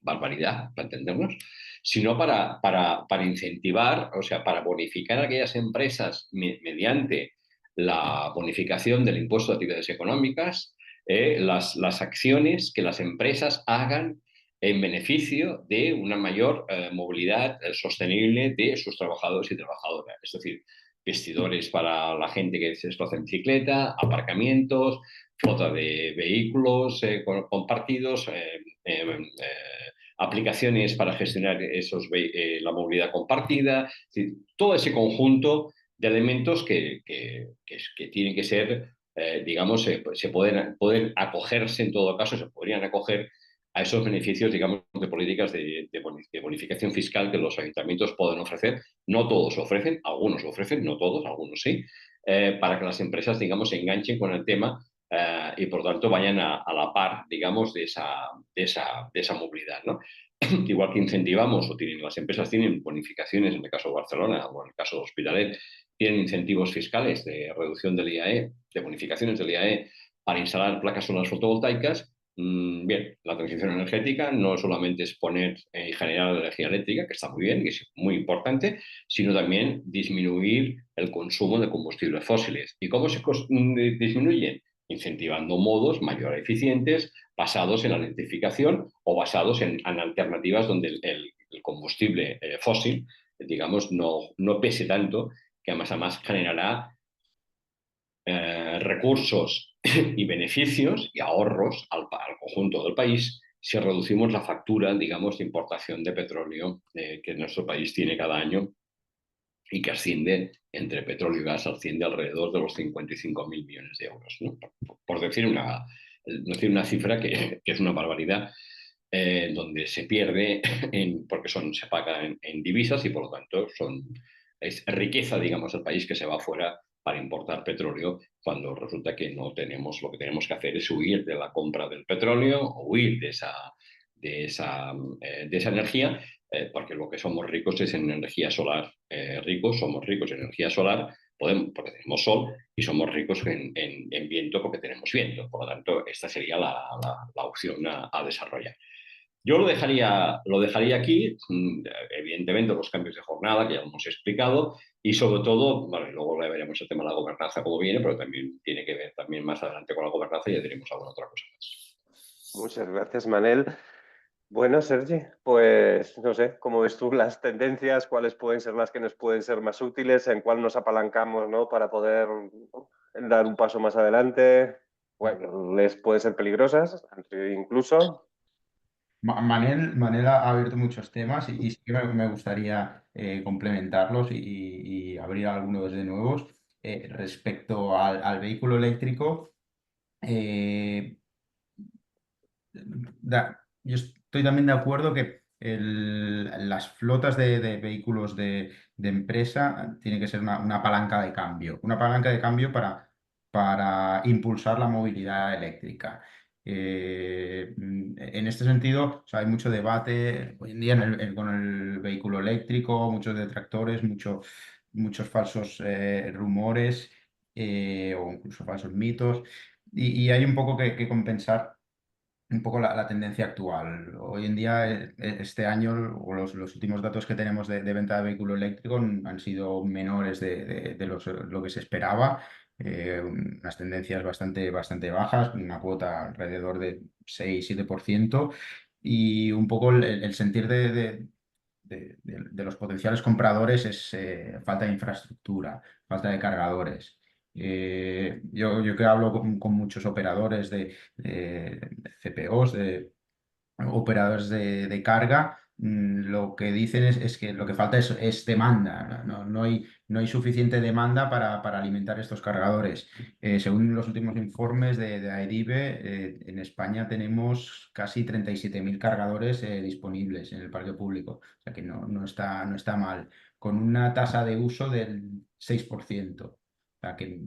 barbaridad, para entendernos, sino para incentivar, o sea, para bonificar a aquellas empresas mediante la bonificación del impuesto de actividades económicas, las acciones que las empresas hagan en beneficio de una mayor movilidad sostenible de sus trabajadores y trabajadoras. Es decir, vestidores para la gente que se desplaza en bicicleta, aparcamientos, flota de vehículos compartidos, aplicaciones para gestionar la movilidad compartida, es decir, todo ese conjunto de elementos que tienen que ser, digamos, se pueden acogerse en todo caso, se podrían acoger a esos beneficios, digamos, de políticas de bonificación fiscal que los ayuntamientos pueden ofrecer. No todos ofrecen, algunos ofrecen, no todos, algunos sí, para que las empresas, digamos, se enganchen con el tema y por tanto vayan a la par, digamos, de esa movilidad, ¿no? Igual que incentivamos o las empresas tienen bonificaciones, en el caso de Barcelona o en el caso de Hospitalet, tienen incentivos fiscales de reducción del IAE, de bonificaciones del IAE para instalar placas solares fotovoltaicas. Bien, la transición energética no solamente es poner y generar energía eléctrica, que está muy bien y es muy importante, sino también disminuir el consumo de combustibles fósiles. ¿Y cómo se disminuyen? Incentivando modos mayor eficientes basados en la electrificación o basados en alternativas donde el combustible fósil, digamos, no pese tanto, que además generará recursos y beneficios y ahorros al conjunto del país si reducimos la factura, digamos, de importación de petróleo que nuestro país tiene cada año y que asciende, entre petróleo y gas, asciende alrededor de los 55.000 millones de euros, ¿no? Por decir una cifra que es una barbaridad, donde se pierde porque se paga en divisas y por lo tanto es riqueza, digamos, del país que se va afuera para importar petróleo cuando resulta que no tenemos, lo que tenemos que hacer es huir de la compra del petróleo o huir de esa energía, porque lo que somos ricos es en energía solar. Somos ricos en energía solar porque tenemos sol y somos ricos en viento porque tenemos viento. Por lo tanto, esta sería la opción a desarrollar. Yo lo dejaría aquí, evidentemente los cambios de jornada que ya hemos explicado y sobre todo, bueno, luego le veremos el tema de la gobernanza cómo viene, pero también tiene que ver también más adelante con la gobernanza y ya diremos alguna otra cosa más. Muchas gracias, Manel. Bueno, Sergi, pues no sé, ¿cómo ves tú las tendencias? ¿Cuáles pueden ser las que nos pueden ser más útiles? ¿En cuál nos apalancamos, ¿no? Para poder dar un paso más adelante? Bueno, les pueden ser peligrosas, incluso. Manel ha abierto muchos temas y sí que me gustaría complementarlos y abrir algunos de nuevos. Respecto al vehículo eléctrico, eh, yo estoy también de acuerdo que las flotas de vehículos de empresa tiene que ser una palanca de cambio, para impulsar la movilidad eléctrica. En este sentido, o sea, hay mucho debate hoy en día con el vehículo eléctrico, muchos detractores, muchos falsos rumores o incluso falsos mitos, y hay un poco que compensar un poco la tendencia actual. Hoy en día, este año, o los últimos datos que tenemos de venta de vehículo eléctrico han sido menores de lo que se esperaba. Unas tendencias bastante bajas, una cuota alrededor de 6-7%, y un poco el sentir de los potenciales compradores es falta de infraestructura, falta de cargadores. Yo que hablo con muchos operadores de CPOs, de operadores de carga, lo que dicen es que lo que falta es demanda. No hay suficiente demanda para alimentar estos cargadores. Según los últimos informes de AEDIBE, en España tenemos casi 37.000 cargadores disponibles en el parque público. O sea que no está mal, con una tasa de uso del 6%. O sea que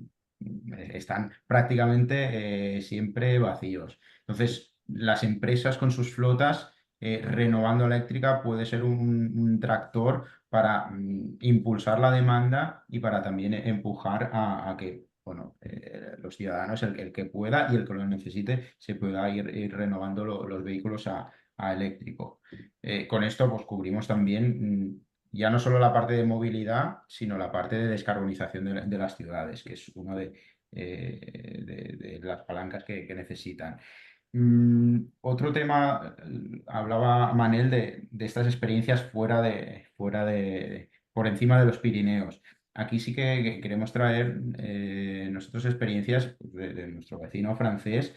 están prácticamente siempre vacíos. Entonces, las empresas con sus flotas renovando eléctrica puede ser un tractor para impulsar la demanda y para también empujar a que bueno, los ciudadanos, el que pueda y el que lo necesite, se pueda ir renovando los vehículos a eléctrico. Con esto pues cubrimos también ya no solo la parte de movilidad, sino la parte de descarbonización de las ciudades, que es una de las palancas que necesitan. Otro tema, hablaba Manel de estas experiencias por encima de los Pirineos. Aquí sí que queremos traer nosotros experiencias pues, de nuestro vecino francés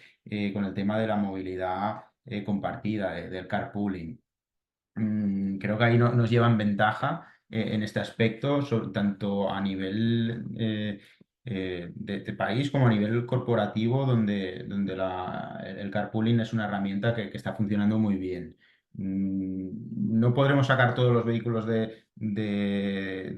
con el tema de la movilidad compartida, del carpooling. Creo que ahí nos llevan ventaja en este aspecto, tanto a nivel de país como a nivel corporativo, donde el carpooling es una herramienta que está funcionando muy bien. No podremos sacar todos los vehículos de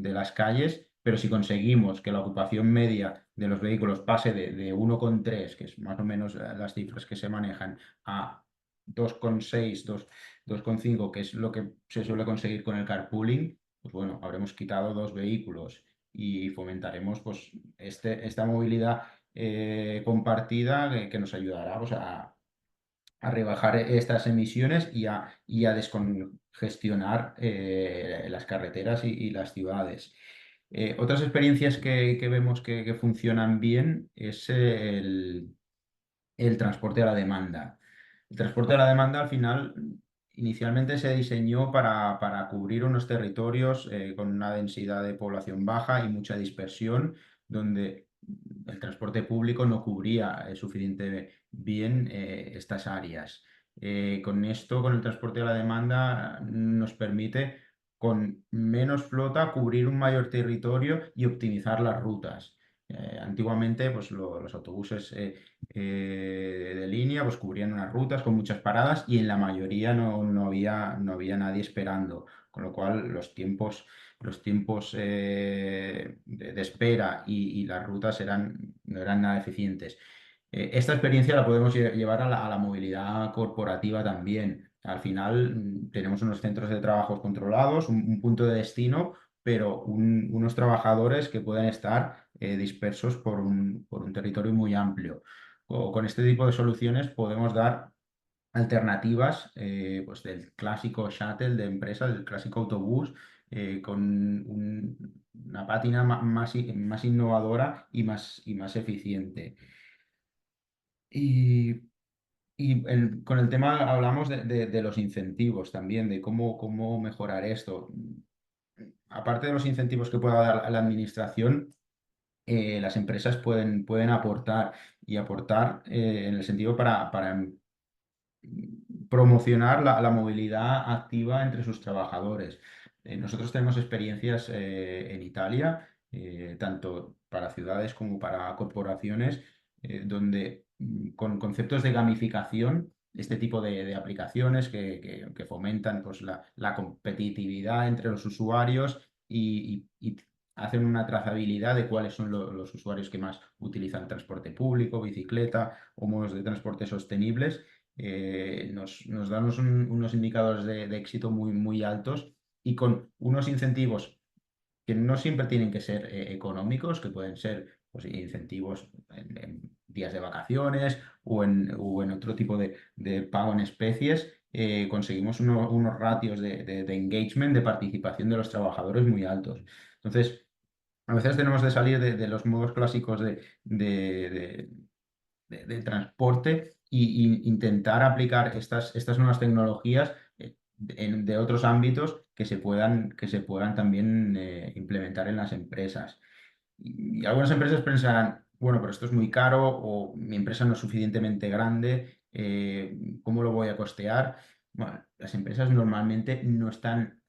las calles, pero si conseguimos que la ocupación media de los vehículos pase de 1,3, que es más o menos las cifras que se manejan, a 2,6, 2,5, que es lo que se suele conseguir con el carpooling, pues bueno, habremos quitado 2 vehículos y fomentaremos pues esta movilidad compartida que nos ayudará pues, a rebajar estas emisiones y a descongestionar las carreteras y las ciudades. Otras experiencias que vemos que funcionan bien es el transporte a la demanda. El transporte a la demanda al final inicialmente se diseñó para cubrir unos territorios con una densidad de población baja y mucha dispersión, donde el transporte público no cubría suficientemente bien estas áreas. Con esto, con el transporte a la demanda, nos permite con menos flota cubrir un mayor territorio y optimizar las rutas. Antiguamente, pues los autobuses de línea, pues cubrían unas rutas con muchas paradas y en la mayoría no había nadie esperando, con lo cual los tiempos de espera y las rutas no eran nada eficientes. Esta experiencia la podemos llevar a la movilidad corporativa también. Al final tenemos unos centros de trabajo controlados, un punto de destino, pero unos trabajadores que pueden estar dispersos por un territorio muy amplio. Con este tipo de soluciones podemos dar alternativas pues del clásico shuttle de empresa, del clásico autobús, con una pátina más innovadora y más eficiente. Y, con el tema hablamos de los incentivos también, de cómo mejorar esto. Aparte de los incentivos que pueda dar la administración, las empresas pueden aportar y aportar en el sentido para promocionar la movilidad activa entre sus trabajadores. Nosotros tenemos experiencias en Italia, tanto para ciudades como para corporaciones, donde con conceptos de gamificación, este tipo de aplicaciones que fomentan pues, la competitividad entre los usuarios y hacen una trazabilidad de cuáles son los usuarios que más utilizan transporte público, bicicleta o modos de transporte sostenibles, nos dan unos indicadores de éxito muy, muy altos y con unos incentivos que no siempre tienen que ser económicos, que pueden ser pues, incentivos en días de vacaciones o en otro tipo de pago en especies. Conseguimos unos ratios de engagement, de participación de los trabajadores muy altos. Entonces, a veces tenemos de salir de los modos clásicos del transporte intentar aplicar estas nuevas tecnologías de otros ámbitos que se puedan también implementar en las empresas. Y algunas empresas pensarán, bueno, pero esto es muy caro o mi empresa no es suficientemente grande, ¿cómo lo voy a costear? Bueno, las empresas normalmente no están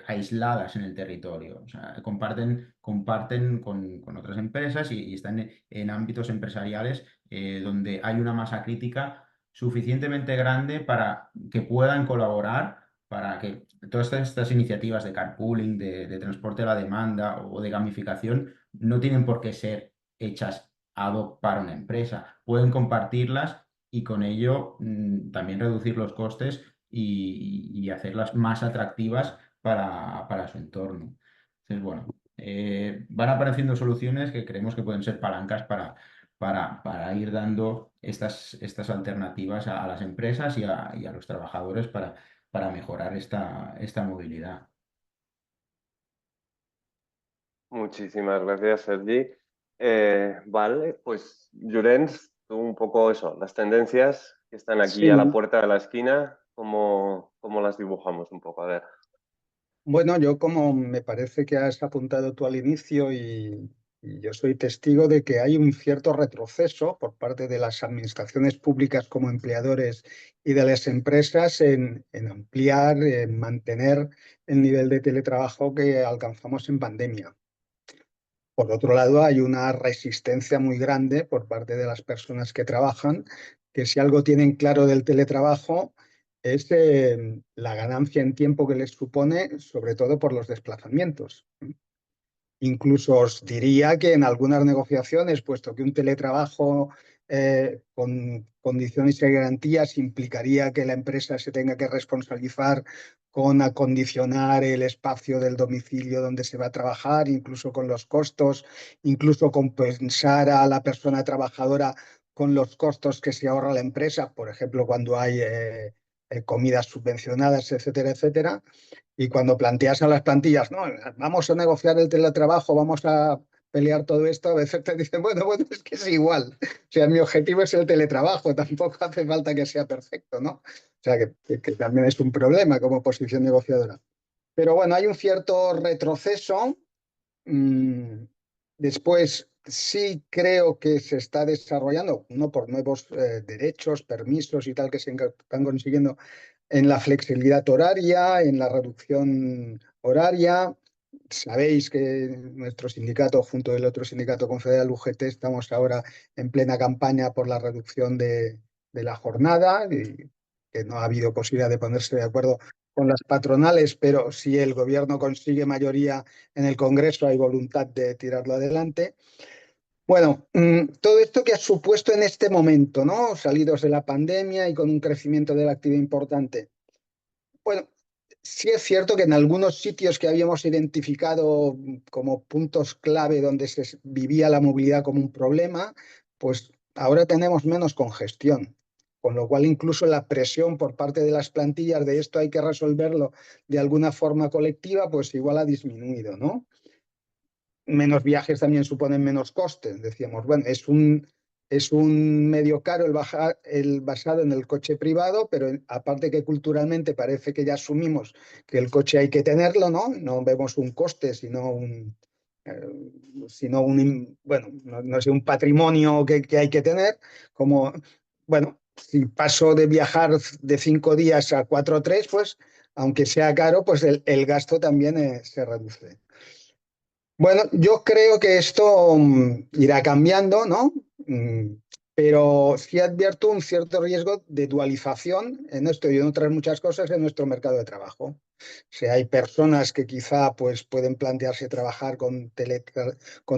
aisladas en el territorio, o sea, comparten con otras empresas y están en ámbitos empresariales donde hay una masa crítica suficientemente grande para que puedan colaborar, para que todas estas iniciativas de carpooling, de transporte a la demanda o de gamificación no tienen por qué ser hechas ad hoc para una empresa. Pueden compartirlas y con ello también reducir los costes y hacerlas más atractivas para su entorno. Entonces, bueno, van apareciendo soluciones que creemos que pueden ser palancas para ir dando estas alternativas a las empresas y a los trabajadores para mejorar esta movilidad. Muchísimas gracias, Sergi. Vale, pues Llorens, tú un poco eso, las tendencias que están aquí a la Sí, puerta de la esquina, ¿cómo las dibujamos un poco? A ver. bueno, yo como me parece que has apuntado tú al inicio y yo soy testigo de que hay un cierto retroceso por parte de las administraciones públicas como empleadores y de las empresas en ampliar, en mantener el nivel de teletrabajo que alcanzamos en pandemia. Por otro lado, hay una resistencia muy grande por parte de las personas que trabajan, que si algo tienen claro del teletrabajo es la ganancia en tiempo que les supone, sobre todo por los desplazamientos. Incluso os diría que en algunas negociaciones, puesto que un teletrabajo con condiciones y garantías implicaría que la empresa se tenga que responsabilizar con acondicionar el espacio del domicilio donde se va a trabajar, incluso con los costos, incluso compensar a la persona trabajadora con los costos que se ahorra la empresa, por ejemplo, cuando hay comidas subvencionadas, etcétera, etcétera. Y cuando planteas a las plantillas, no, vamos a negociar el teletrabajo, vamos a pelear todo esto, a veces te dicen, bueno, es que es igual. O sea, mi objetivo es el teletrabajo, tampoco hace falta que sea perfecto, ¿no? O sea, que también es un problema como posición negociadora. Pero bueno, hay un cierto retroceso. Mm, Después, sí creo que se está desarrollando, no por nuevos derechos, permisos y tal que se están consiguiendo en la flexibilidad horaria, en la reducción horaria. Sabéis que nuestro sindicato, junto del otro sindicato confederal UGT, estamos ahora en plena campaña por la reducción de la jornada y que no ha habido posibilidad de ponerse de acuerdo con las patronales, pero si el gobierno consigue mayoría en el Congreso hay voluntad de tirarlo adelante. Bueno, todo esto que ha supuesto en este momento, ¿no? Salidos de la pandemia y con un crecimiento de la actividad importante. Bueno, sí es cierto que en algunos sitios que habíamos identificado como puntos clave donde se vivía la movilidad como un problema, pues ahora tenemos menos congestión. Con lo cual, incluso la presión por parte de las plantillas de esto hay que resolverlo de alguna forma colectiva, pues igual ha disminuido, ¿no? Menos viajes también suponen menos costes. Decíamos, bueno, es un medio caro el basado en el coche privado, pero aparte que culturalmente parece que ya asumimos que el coche hay que tenerlo, ¿no? No vemos un coste, bueno, no sé, un patrimonio que hay que tener, como, bueno, si paso de viajar de 5 días a 4 o 3, pues aunque sea caro, pues el gasto también se reduce. Bueno, yo creo que esto irá cambiando, ¿no? Pero sí advierto un cierto riesgo de dualización en esto y en otras muchas cosas en nuestro mercado de trabajo. O sea, hay personas que quizá pues, pueden plantearse trabajar con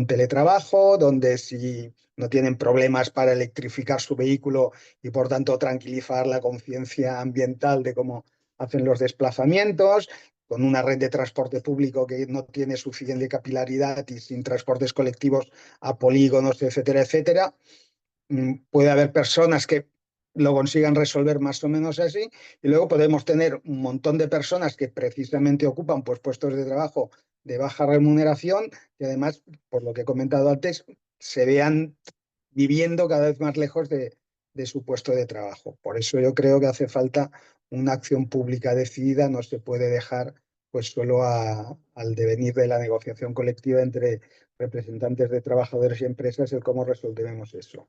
teletrabajo, donde si no tienen problemas para electrificar su vehículo y por tanto tranquilizar la conciencia ambiental de cómo hacen los desplazamientos, con una red de transporte público que no tiene suficiente capilaridad y sin transportes colectivos a polígonos, etcétera, etcétera. Puede haber personas que lo consigan resolver más o menos así y luego podemos tener un montón de personas que precisamente ocupan pues, puestos de trabajo de baja remuneración y además, por lo que he comentado antes, se vean viviendo cada vez más lejos de su puesto de trabajo. Por eso yo creo que hace falta una acción pública decidida, no se puede dejar pues solo al devenir de la negociación colectiva entre representantes de trabajadores y empresas el cómo resolveremos eso.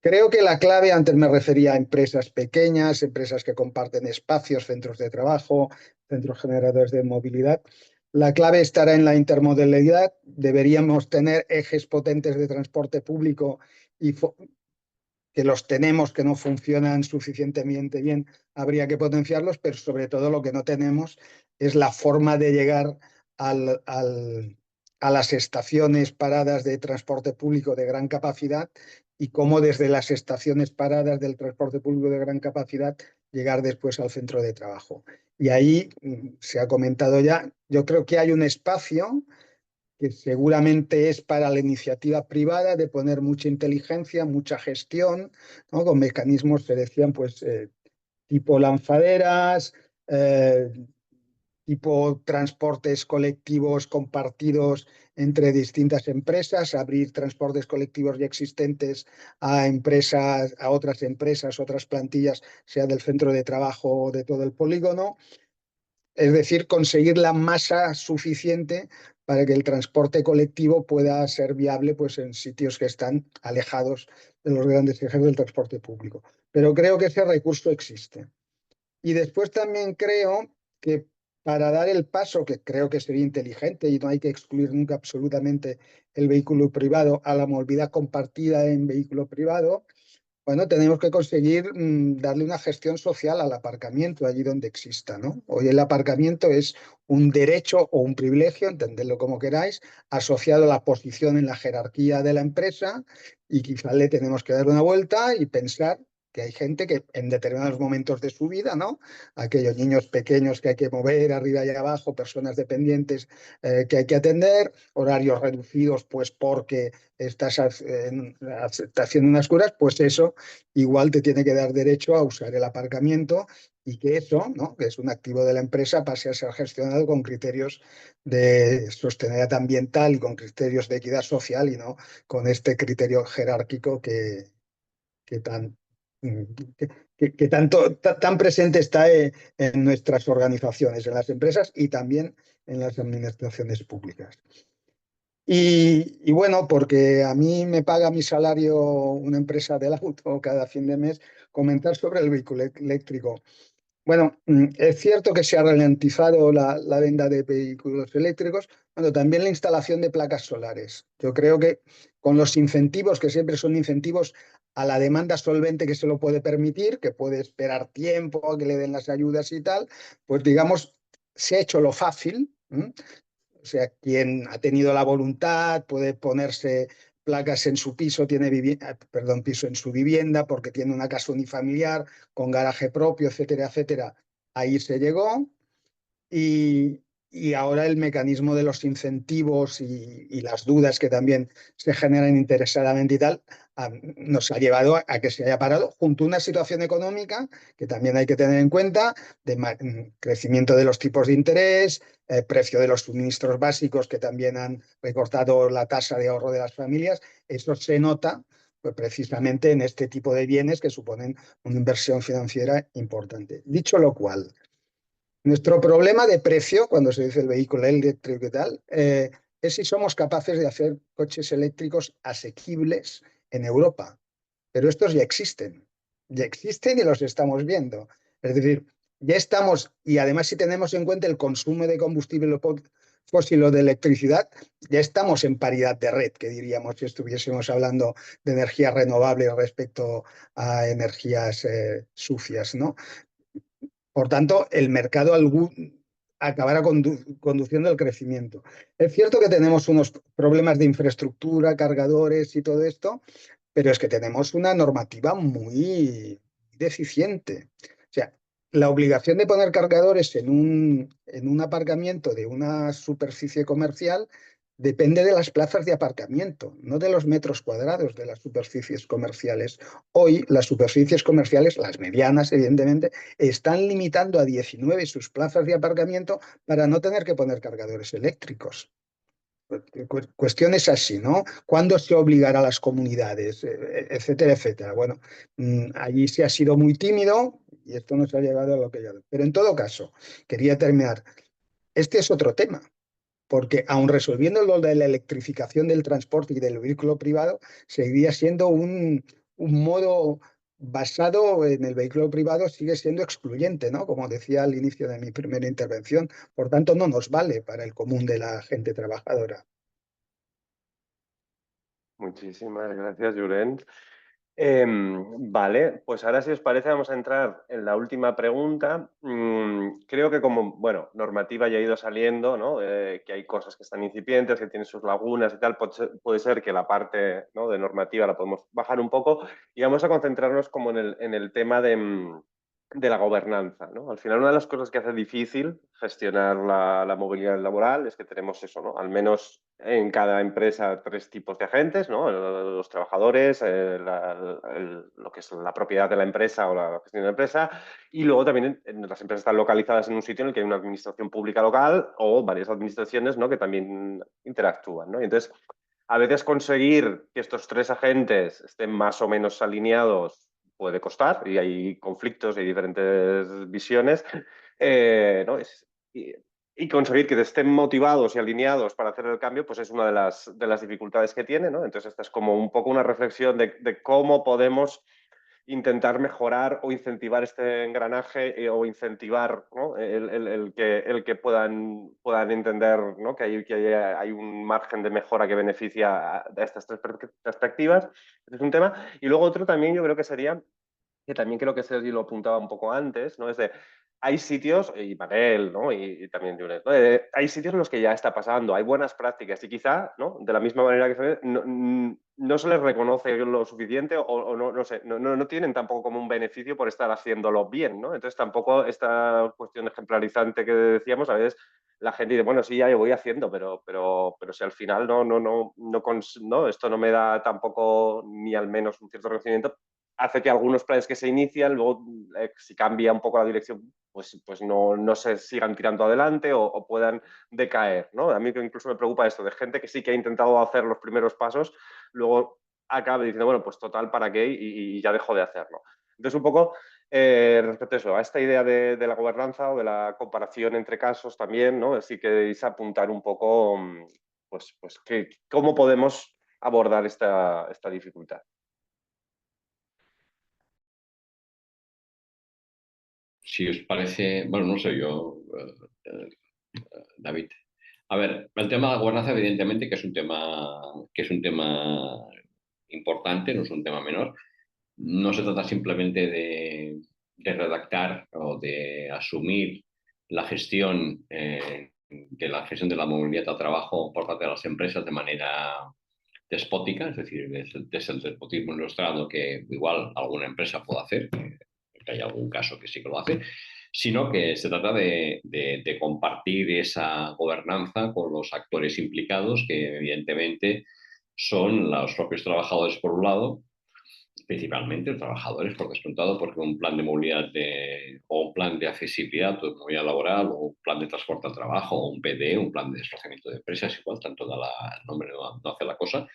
Creo que la clave, antes me refería a empresas pequeñas, empresas que comparten espacios, centros de trabajo, centros generadores de movilidad. La clave estará en la intermodalidad. Deberíamos tener ejes potentes de transporte público y que los tenemos, que no funcionan suficientemente bien, habría que potenciarlos, pero sobre todo lo que no tenemos es la forma de llegar a las estaciones paradas de transporte público de gran capacidad y cómo desde las estaciones paradas del transporte público de gran capacidad llegar después al centro de trabajo. Y ahí se ha comentado ya, yo creo que hay un espacio que seguramente es para la iniciativa privada de poner mucha inteligencia, mucha gestión, ¿no? Con mecanismos, se decían, pues tipo lanzaderas, tipo transportes colectivos compartidos entre distintas empresas, abrir transportes colectivos ya existentes a empresas, a otras plantillas, sea del centro de trabajo o de todo el polígono. Es decir, conseguir la masa suficiente para que el transporte colectivo pueda ser viable, pues, en sitios que están alejados de los grandes ejes del transporte público. Pero creo que ese recurso existe. Y después también creo que para dar el paso, que creo que sería inteligente y no hay que excluir nunca absolutamente el vehículo privado a la movilidad compartida en vehículo privado, bueno, tenemos que conseguir darle una gestión social al aparcamiento allí donde exista, ¿no? Hoy el aparcamiento es un derecho o un privilegio, entendedlo como queráis, asociado a la posición en la jerarquía de la empresa, y quizás le tenemos que dar una vuelta y pensar que hay gente que en determinados momentos de su vida, ¿no? Aquellos niños pequeños que hay que mover arriba y abajo, personas dependientes que hay que atender, horarios reducidos, pues porque estás haciendo unas curas, pues eso igual te tiene que dar derecho a usar el aparcamiento, y que eso, ¿no? Que es un activo de la empresa, pase a ser gestionado con criterios de sostenibilidad ambiental y con criterios de equidad social, y no con este criterio jerárquico que tan, mm, que tanto, tan presente está en nuestras organizaciones, en las empresas y también en las administraciones públicas. Y bueno, porque a mí me paga mi salario una empresa del auto cada fin de mes, comentar sobre el vehículo eléctrico. Bueno, es cierto que se ha ralentizado la venta de vehículos eléctricos, pero también la instalación de placas solares. Yo creo que con los incentivos, que siempre son incentivos a la demanda solvente que se lo puede permitir, que puede esperar tiempo a que le den las ayudas y tal, pues digamos, se ha hecho lo fácil. O sea, quien ha tenido la voluntad puede ponerse placas en su piso, perdón, piso en su vivienda, porque tiene una casa unifamiliar con garaje propio, etcétera, etcétera. Ahí se llegó. Y ahora el mecanismo de los incentivos y las dudas que también se generan interesadamente y tal, nos ha llevado a que se haya parado, junto a una situación económica que también hay que tener en cuenta, de crecimiento de los tipos de interés, precio de los suministros básicos que también han recortado la tasa de ahorro de las familias. Eso se nota, pues, precisamente en este tipo de bienes que suponen una inversión financiera importante. Dicho lo cual, nuestro problema de precio, cuando se dice el vehículo eléctrico y tal, es si somos capaces de hacer coches eléctricos asequibles en Europa. Pero estos ya existen y los estamos viendo. Es decir, ya estamos, y además si tenemos en cuenta el consumo de combustible fósil o de electricidad, ya estamos en paridad de red, que diríamos si estuviésemos hablando de energías renovables respecto a energías sucias, ¿no? Por tanto, el mercado acabará conduciendo al crecimiento. Es cierto que tenemos unos problemas de infraestructura, cargadores y todo esto, pero es que tenemos una normativa muy deficiente. O sea, la obligación de poner cargadores en un aparcamiento de una superficie comercial depende de las plazas de aparcamiento, no de los metros cuadrados de las superficies comerciales. Hoy las superficies comerciales, las medianas evidentemente, están limitando a 19 sus plazas de aparcamiento para no tener que poner cargadores eléctricos. Cuestiones así, ¿no? ¿Cuándo se obligará a las comunidades? Etcétera, etcétera. Bueno, allí se ha sido muy tímido y esto nos ha llegado a lo que ya. Pero en todo caso, quería terminar. Este es otro tema, porque aun resolviendo lo de la electrificación del transporte y del vehículo privado, seguiría siendo un modo basado en el vehículo privado, sigue siendo excluyente, ¿no? Como decía al inicio de mi primera intervención. Por tanto, no nos vale para el común de la gente trabajadora. Muchísimas gracias, Llorens. Vale, pues ahora si os parece vamos a entrar en la última pregunta. Creo que como, bueno, normativa ya ha ido saliendo, ¿no? Que hay cosas que están incipientes, que tienen sus lagunas y tal. Puede ser que la parte, ¿no?, de normativa la podemos bajar un poco y vamos a concentrarnos como en el tema de la gobernanza, ¿no? Al final, una de las cosas que hace difícil gestionar la movilidad laboral es que tenemos eso, ¿no? Al menos en cada empresa 3 tipos de agentes, ¿no? Los trabajadores, lo que es la propiedad de la empresa o la gestión de la empresa, y luego también las empresas están localizadas en un sitio en el que hay una administración pública local o varias administraciones, ¿no? Que también interactúan, ¿no? Y entonces, a veces conseguir que estos 3 agentes estén más o menos alineados puede costar y hay conflictos, hay diferentes visiones, ¿no? Y conseguir que estén motivados y alineados para hacer el cambio, pues es una de las dificultades que tiene, ¿no? Entonces, esta es como un poco una reflexión de cómo podemos intentar mejorar o incentivar este engranaje o incentivar, ¿no? el que puedan entender, ¿no? Hay un margen de mejora que beneficia a estas 3 perspectivas. Este es un tema. Y luego otro también yo creo que sería que también creo que Sergi lo apuntaba un poco antes, ¿no? Es de, hay sitios, y Manel, ¿no? Y también Junet, ¿no? Hay sitios en los que ya está pasando, hay buenas prácticas y quizá, ¿no? De la misma manera que se ve, no se les reconoce lo suficiente o no, no sé, no tienen tampoco como un beneficio por estar haciéndolo bien, ¿no? Entonces tampoco esta cuestión ejemplarizante que decíamos, a veces la gente dice, bueno, sí, ya yo voy haciendo, pero si al final no, esto no me da tampoco ni al menos un cierto reconocimiento, hace que algunos planes que se inician, luego si cambia un poco la dirección, pues no se sigan tirando adelante o puedan decaer, ¿no? A mí que incluso me preocupa esto, de gente que sí que ha intentado hacer los primeros pasos, luego acaba diciendo, bueno, pues total, ¿para qué? Y ya dejo de hacerlo. Entonces, un poco respecto a eso, a esta idea de la gobernanza o de la comparación entre casos también, ¿no? Sí que es apuntar un poco, pues cómo podemos abordar esta dificultad. Si os parece, bueno, no sé yo, David. A ver, el tema de la gobernanza, evidentemente, que es un tema importante, no es un tema menor. No se trata simplemente de redactar o de asumir la gestión de la movilidad al trabajo por parte de las empresas de manera despótica, es decir, desde el despotismo ilustrado que igual alguna empresa puede hacer, que hay algún caso que sí que lo hace, sino que se trata de compartir esa gobernanza con los actores implicados, que evidentemente son los propios trabajadores por un lado, principalmente los trabajadores por descontado, porque un plan de movilidad o un plan de accesibilidad o de movilidad laboral o un plan de transporte al trabajo o un PD, un plan de desplazamiento de empresas, igual, tanto da el nombre no hace la cosa,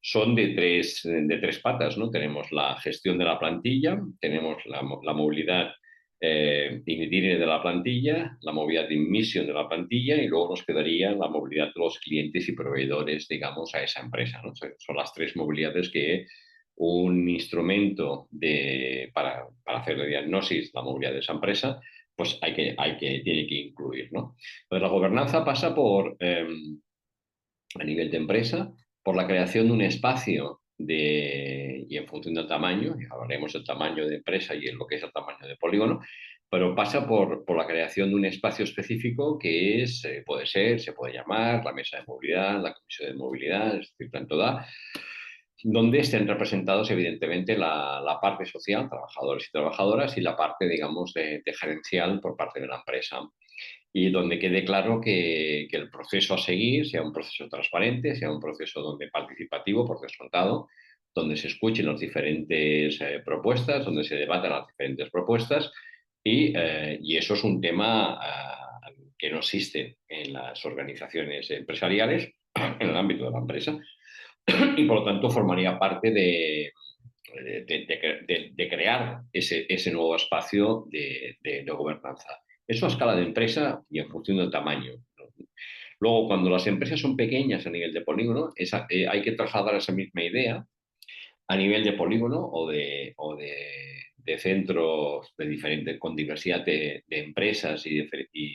son de tres patas, ¿no? Tenemos la gestión de la plantilla, tenemos la movilidad de la plantilla, la movilidad de admisión de la plantilla y luego nos quedaría la movilidad de los clientes y proveedores, digamos, a esa empresa, ¿no? Son las 3 movilidades que un instrumento para hacer la diagnosis, la movilidad de esa empresa, pues tiene que incluir, ¿no? Entonces, la gobernanza pasa a nivel de empresa, por la creación de un espacio y en función del tamaño, y hablaremos del tamaño de empresa y en lo que es el tamaño de polígono, pero pasa por la creación de un espacio específico que se puede llamar la mesa de movilidad, la comisión de movilidad, es decir, tanto da, donde estén representados evidentemente la parte social, trabajadores y trabajadoras, y la parte, digamos, de gerencial por parte de la empresa. Y donde quede claro que el proceso a seguir sea un proceso transparente, sea un proceso donde participativo, por descontado, donde se escuchen las diferentes propuestas, donde se debatan las diferentes propuestas, y eso es un tema que no existe en las organizaciones empresariales, en el ámbito de la empresa, y por lo tanto formaría parte de crear ese nuevo espacio de gobernanza. Eso a escala de empresa y en función del tamaño. Luego, cuando las empresas son pequeñas a nivel de polígono, hay que trasladar esa misma idea a nivel de polígono de centros con diversidad de empresas y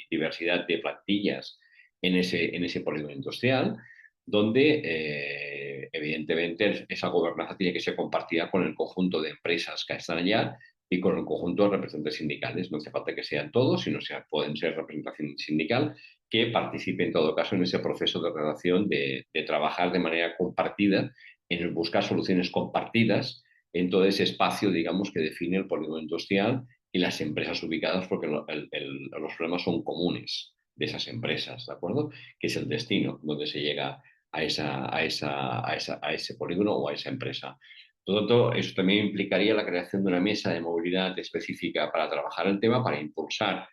diversidad de plantillas en ese polígono industrial, donde evidentemente esa gobernanza tiene que ser compartida con el conjunto de empresas que están allá y con el conjunto de representantes sindicales. No hace falta que sean todos, sino pueden ser representación sindical que participe en todo caso en ese proceso de relación de trabajar de manera compartida en el buscar soluciones compartidas en todo ese espacio, digamos, que define el polígono industrial, y las empresas ubicadas, porque los problemas son comunes de esas empresas, ¿de acuerdo? Que es el destino donde se llega a ese polígono o a esa empresa. Todo eso también implicaría la creación de una mesa de movilidad específica para trabajar el tema, para impulsar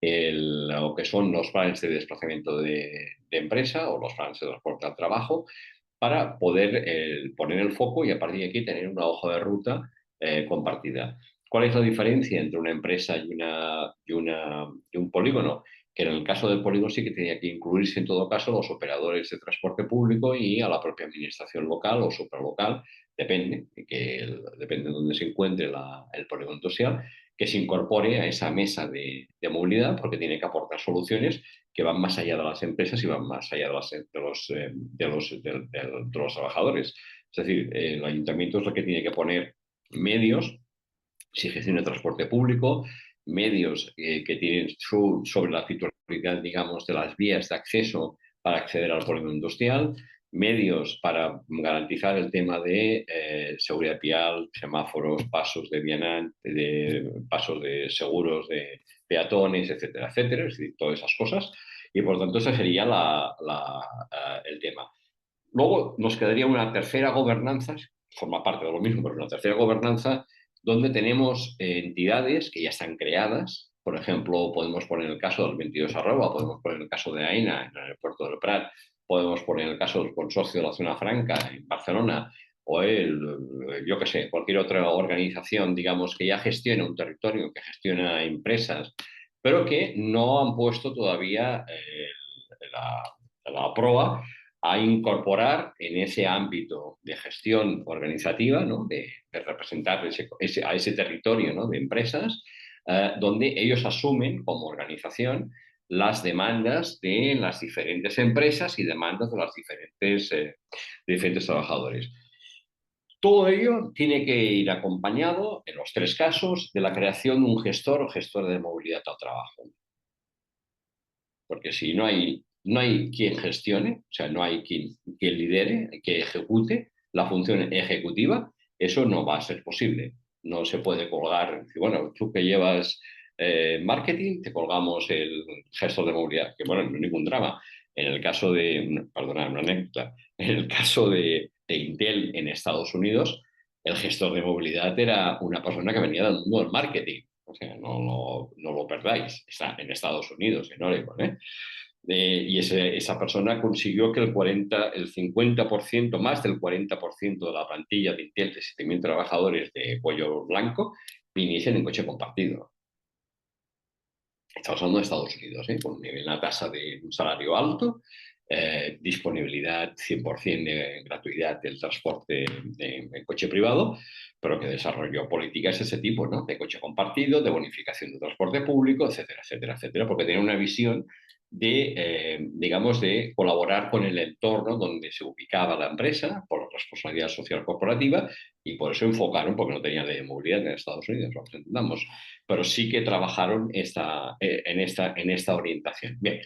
lo que son los planes de desplazamiento de empresa o los planes de transporte al trabajo, para poder poner el foco y a partir de aquí tener una hoja de ruta compartida. ¿Cuál es la diferencia entre una empresa y un polígono? Que en el caso del polígono sí que tenía que incluirse en todo caso los operadores de transporte público y a la propia administración local o supralocal, depende de dónde se encuentre el polígono industrial, que se incorpore a esa mesa de movilidad, porque tiene que aportar soluciones que van más allá de las empresas y van más allá de los trabajadores. Es decir, el ayuntamiento es lo que tiene que poner medios, si gestiona el transporte público, medios que tienen sobre la titularidad, digamos, de las vías de acceso para acceder al polígono industrial, medios para garantizar el tema de seguridad vial, semáforos, pasos de vianante, pasos de seguros de peatones, etcétera, etcétera, es decir, todas esas cosas. Y por tanto, ese sería el tema. Luego nos quedaría una tercera gobernanza, forma parte de lo mismo, pero una tercera gobernanza donde tenemos entidades que ya están creadas. Por ejemplo, podemos poner el caso del 22 Arroba, podemos poner el caso de AENA en el puerto del Prat, podemos poner el caso del Consorcio de la Zona Franca en Barcelona, o yo qué sé, cualquier otra organización, digamos, que ya gestiona un territorio, que gestiona empresas, pero que no han puesto todavía la proa a incorporar en ese ámbito de gestión organizativa, ¿no? de representar a ese territorio, ¿no? de empresas, donde ellos asumen como organización las demandas de las diferentes empresas y demandas de los diferentes trabajadores. Todo ello tiene que ir acompañado, en los tres casos, de la creación de un gestor o gestora de movilidad al trabajo. Porque si no hay quien gestione, o sea, no hay quien lidere, que ejecute la función ejecutiva, eso no va a ser posible. No se puede colgar, bueno, tú que llevas marketing, te colgamos el gestor de movilidad, que bueno, no hay ningún drama. En el caso perdona, una anécdota, en el caso de Intel en Estados Unidos, el gestor de movilidad era una persona que venía del mundo del marketing. O sea, no lo perdáis. Está en Estados Unidos, en Oregon, ¿eh? Y esa persona consiguió que el 50%, más del 40% de la plantilla de Intel de 7.000 trabajadores de cuello blanco viniesen en coche compartido. Estamos hablando de Estados Unidos, con una tasa de un salario alto, disponibilidad 100% de gratuidad del transporte en coche privado, pero que desarrolló políticas de ese tipo, ¿no? De coche compartido, de bonificación de transporte público, etcétera, etcétera, etcétera, porque tenía una visión digamos, de colaborar con el entorno donde se ubicaba la empresa por responsabilidad social corporativa y por eso enfocaron, porque no tenían ley de movilidad en Estados Unidos, lo entendamos, pero sí que trabajaron en esta orientación. Bien,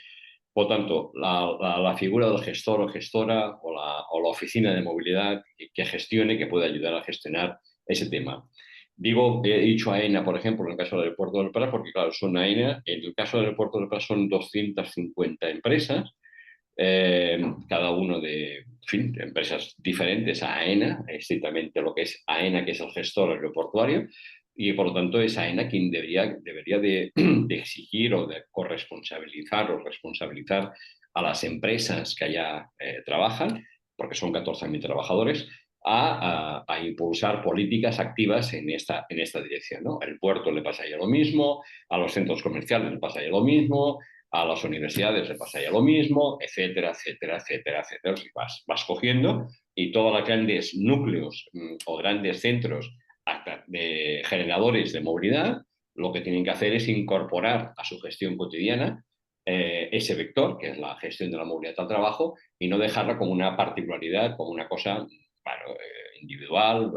por tanto, la figura del gestor o gestora o la oficina de movilidad que gestione, que puede ayudar a gestionar ese tema. He dicho AENA, por ejemplo, en el caso del puerto del Prat, porque claro, son AENA, en el caso del puerto del Prat son 250 empresas, cada uno de empresas diferentes a AENA, estrictamente lo que es AENA, que es el gestor aeroportuario, y por lo tanto es AENA quien debería de exigir o de corresponsabilizar o responsabilizar a las empresas que allá trabajan, porque son 14.000 trabajadores, a impulsar políticas activas en esta dirección, ¿no? Al puerto le pasa ya lo mismo, a los centros comerciales le pasa ya lo mismo, a las universidades le pasa ya lo mismo, etcétera, etcétera, etcétera, etcétera. Vas cogiendo y todos los grandes núcleos o grandes centros de generadores de movilidad lo que tienen que hacer es incorporar a su gestión cotidiana ese vector, que es la gestión de la movilidad al trabajo, y no dejarla como una particularidad, como una cosa individual,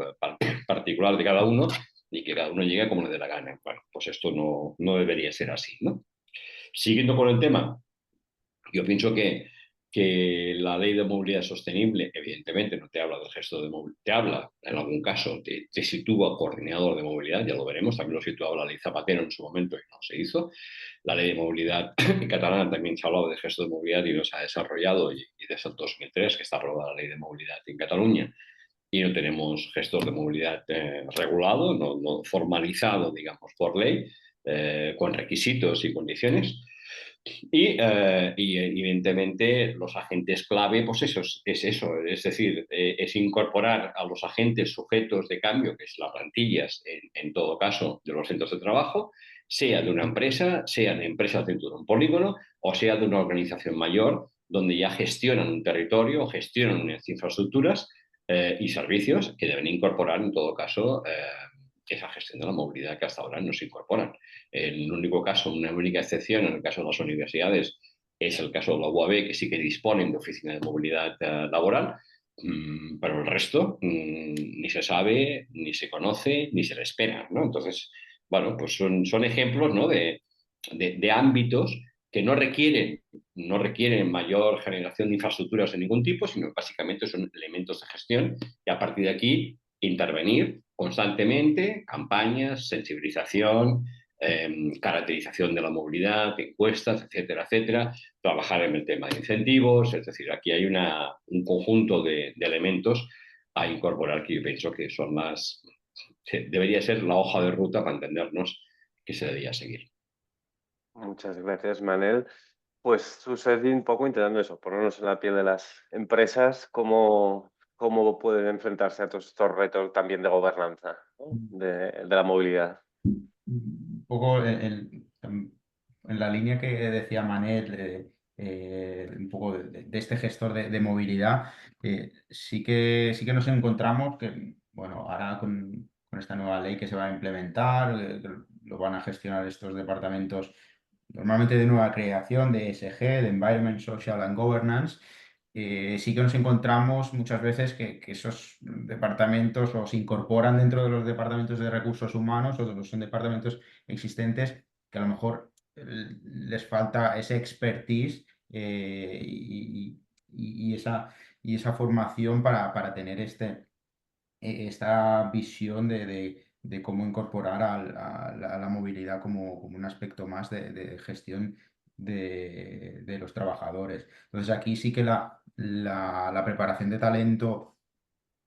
particular de cada uno, y que cada uno llegue como le dé la gana. Bueno, pues esto no debería ser así, ¿no? Siguiendo con el tema, yo pienso que que la ley de movilidad sostenible, evidentemente, no te habla del gesto de movilidad, te habla, en algún caso, te sitúa coordinador de movilidad, ya lo veremos, también lo situaba la ley Zapatero en su momento y no se hizo. La ley de movilidad catalana también se ha hablado de gesto de movilidad y no se ha desarrollado, y desde el 2003 que está aprobada la ley de movilidad en Cataluña, y no tenemos gestor de movilidad regulado, no formalizado, digamos, por ley, con requisitos y condiciones. Y evidentemente los agentes clave, pues eso es eso, es decir, es incorporar a los agentes sujetos de cambio, que es las plantillas, en todo caso, de los centros de trabajo, sea de una empresa, sean empresas dentro de un polígono o sea de una organización mayor, donde ya gestionan un territorio, gestionan unas infraestructuras y servicios que deben incorporar, en todo caso, esa gestión de la movilidad que hasta ahora no se incorporan. El único caso, una única excepción en el caso de las universidades es el caso de la UAB, que sí que disponen de oficina de movilidad laboral, pero el resto ni se sabe, ni se conoce, ni se le espera, ¿no? Entonces, bueno, pues son ejemplos, ¿no? de ámbitos que no requieren mayor generación de infraestructuras de ningún tipo, sino básicamente son elementos de gestión y a partir de aquí intervenir constantemente, campañas, sensibilización, caracterización de la movilidad, encuestas, etcétera, etcétera, trabajar en el tema de incentivos, es decir, aquí hay un conjunto de elementos a incorporar que yo pienso que son más, debería ser la hoja de ruta para entendernos que se debería seguir. Muchas gracias, Manel. Pues sucede un poco intentando eso, ponernos en la piel de las empresas, cómo pueden enfrentarse a todos estos retos también de gobernanza, ¿no? de la movilidad. Un poco en la línea que decía Manel, un poco de este gestor de movilidad, sí que nos encontramos que, bueno, ahora con esta nueva ley que se va a implementar, que lo van a gestionar estos departamentos normalmente de nueva creación, de ESG, de Environment, Social and Governance. Sí que nos encontramos muchas veces que esos departamentos o se incorporan dentro de los departamentos de recursos humanos o de los departamentos existentes que a lo mejor les falta ese expertise y esa formación para tener esta visión de cómo incorporar a la movilidad como un aspecto más de gestión de los trabajadores. Entonces aquí sí que la preparación de talento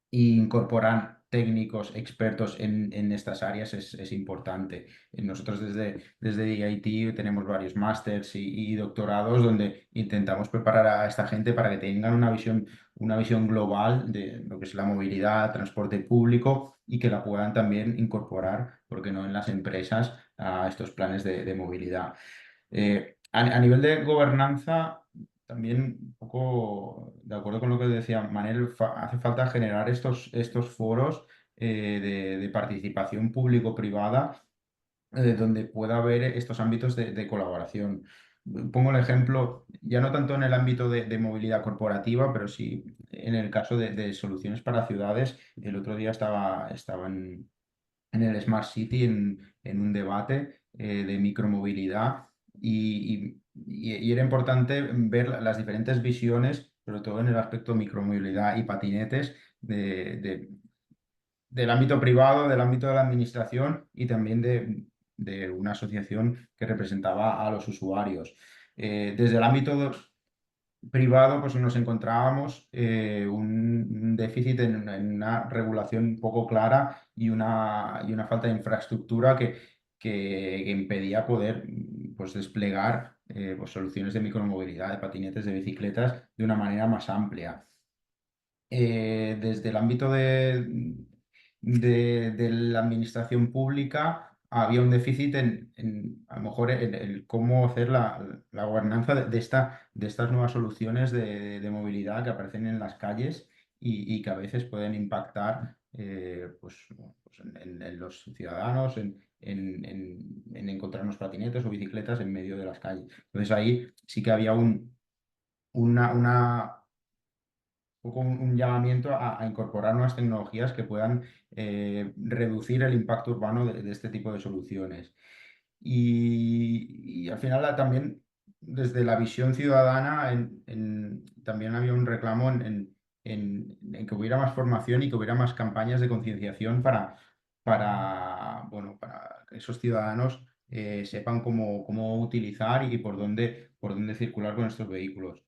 e incorporar técnicos expertos en estas áreas es importante. Nosotros desde DIT tenemos varios másters y doctorados donde intentamos preparar a esta gente para que tengan una visión global de lo que es la movilidad, transporte público y que la puedan también incorporar, porque no en las empresas, a estos planes de movilidad. A nivel de gobernanza, también un poco de acuerdo con lo que decía Manel, hace falta generar estos foros de participación público-privada donde pueda haber estos ámbitos de colaboración. Pongo el ejemplo, ya no tanto en el ámbito de movilidad corporativa, pero sí en el caso de soluciones para ciudades. El otro día estaba en el Smart City en un debate de micromovilidad y era importante ver las diferentes visiones, sobre todo en el aspecto micromovilidad y patinetes del ámbito privado, del ámbito de la administración y también de una asociación que representaba a los usuarios. Desde el ámbito privado, pues nos encontrábamos un déficit en una regulación poco clara y una falta de infraestructura que impedía poder pues, desplegar pues, soluciones de micromovilidad, de patinetes, de bicicletas de una manera más amplia. Desde el ámbito de la administración pública había un déficit a lo mejor en cómo hacer la gobernanza de estas nuevas soluciones de movilidad que aparecen en las calles y que a veces pueden impactar pues en los ciudadanos, en encontrarnos patinetes o bicicletas en medio de las calles. Entonces ahí sí que había una poco un llamamiento a incorporar nuevas tecnologías que puedan reducir el impacto urbano de este tipo de soluciones. Y al final también desde la visión ciudadana, también había un reclamo en que hubiera más formación y que hubiera más campañas de concienciación bueno, para que esos ciudadanos sepan cómo utilizar y por dónde circular con estos vehículos.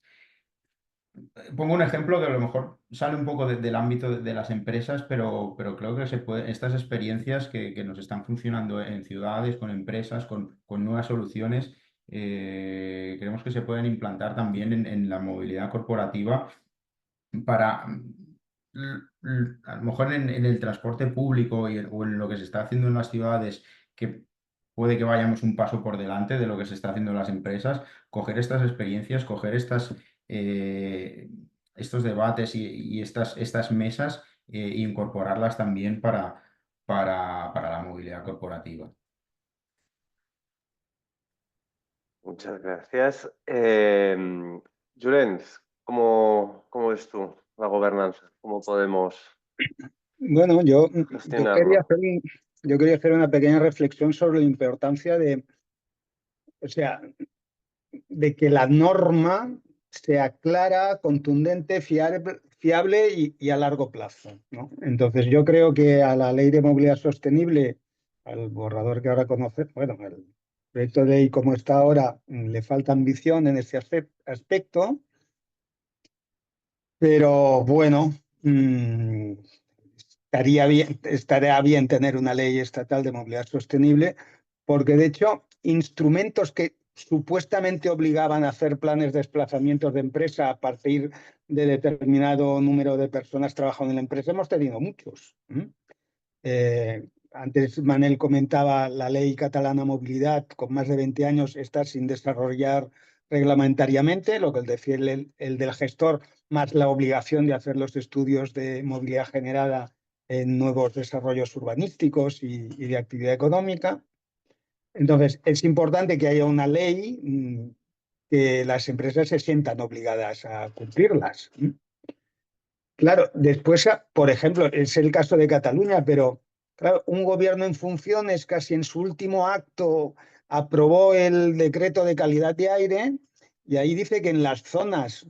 Pongo un ejemplo que a lo mejor sale un poco del ámbito de las empresas, pero creo que estas experiencias que nos están funcionando en ciudades, con empresas, con nuevas soluciones, creemos que se pueden implantar también en la movilidad corporativa para, a lo mejor en el transporte público o en lo que se está haciendo en las ciudades, que puede que vayamos un paso por delante de lo que se está haciendo en las empresas, coger estas experiencias, coger eh, estos debates y estas mesas e incorporarlas también para la movilidad corporativa. Muchas gracias. Llorens, ¿cómo ves tú la gobernanza? ¿Cómo podemos Bueno, yo quería gestionarlo? yo quería hacer una pequeña reflexión sobre la importancia o sea, de que la norma sea clara, contundente, fiable y a largo plazo, ¿no? Entonces, yo creo que a la Ley de Movilidad Sostenible, al borrador que ahora conoce, bueno, el proyecto de ley como está ahora, le falta ambición en ese aspecto, pero bueno, estaría bien tener una ley estatal de movilidad sostenible, porque de hecho, instrumentos que supuestamente obligaban a hacer planes de desplazamientos de empresa a partir de determinado número de personas trabajando en la empresa, hemos tenido muchos. Antes Manel comentaba la ley catalana movilidad, con más de 20 años está sin desarrollar reglamentariamente, lo que decía el del gestor, más la obligación de hacer los estudios de movilidad generada en nuevos desarrollos urbanísticos y de actividad económica. Entonces, es importante que haya una ley que las empresas se sientan obligadas a cumplirlas. Claro, después, por ejemplo, es el caso de Cataluña, pero claro, un gobierno en funciones, casi en su último acto, aprobó el decreto de calidad de aire y ahí dice que en las zonas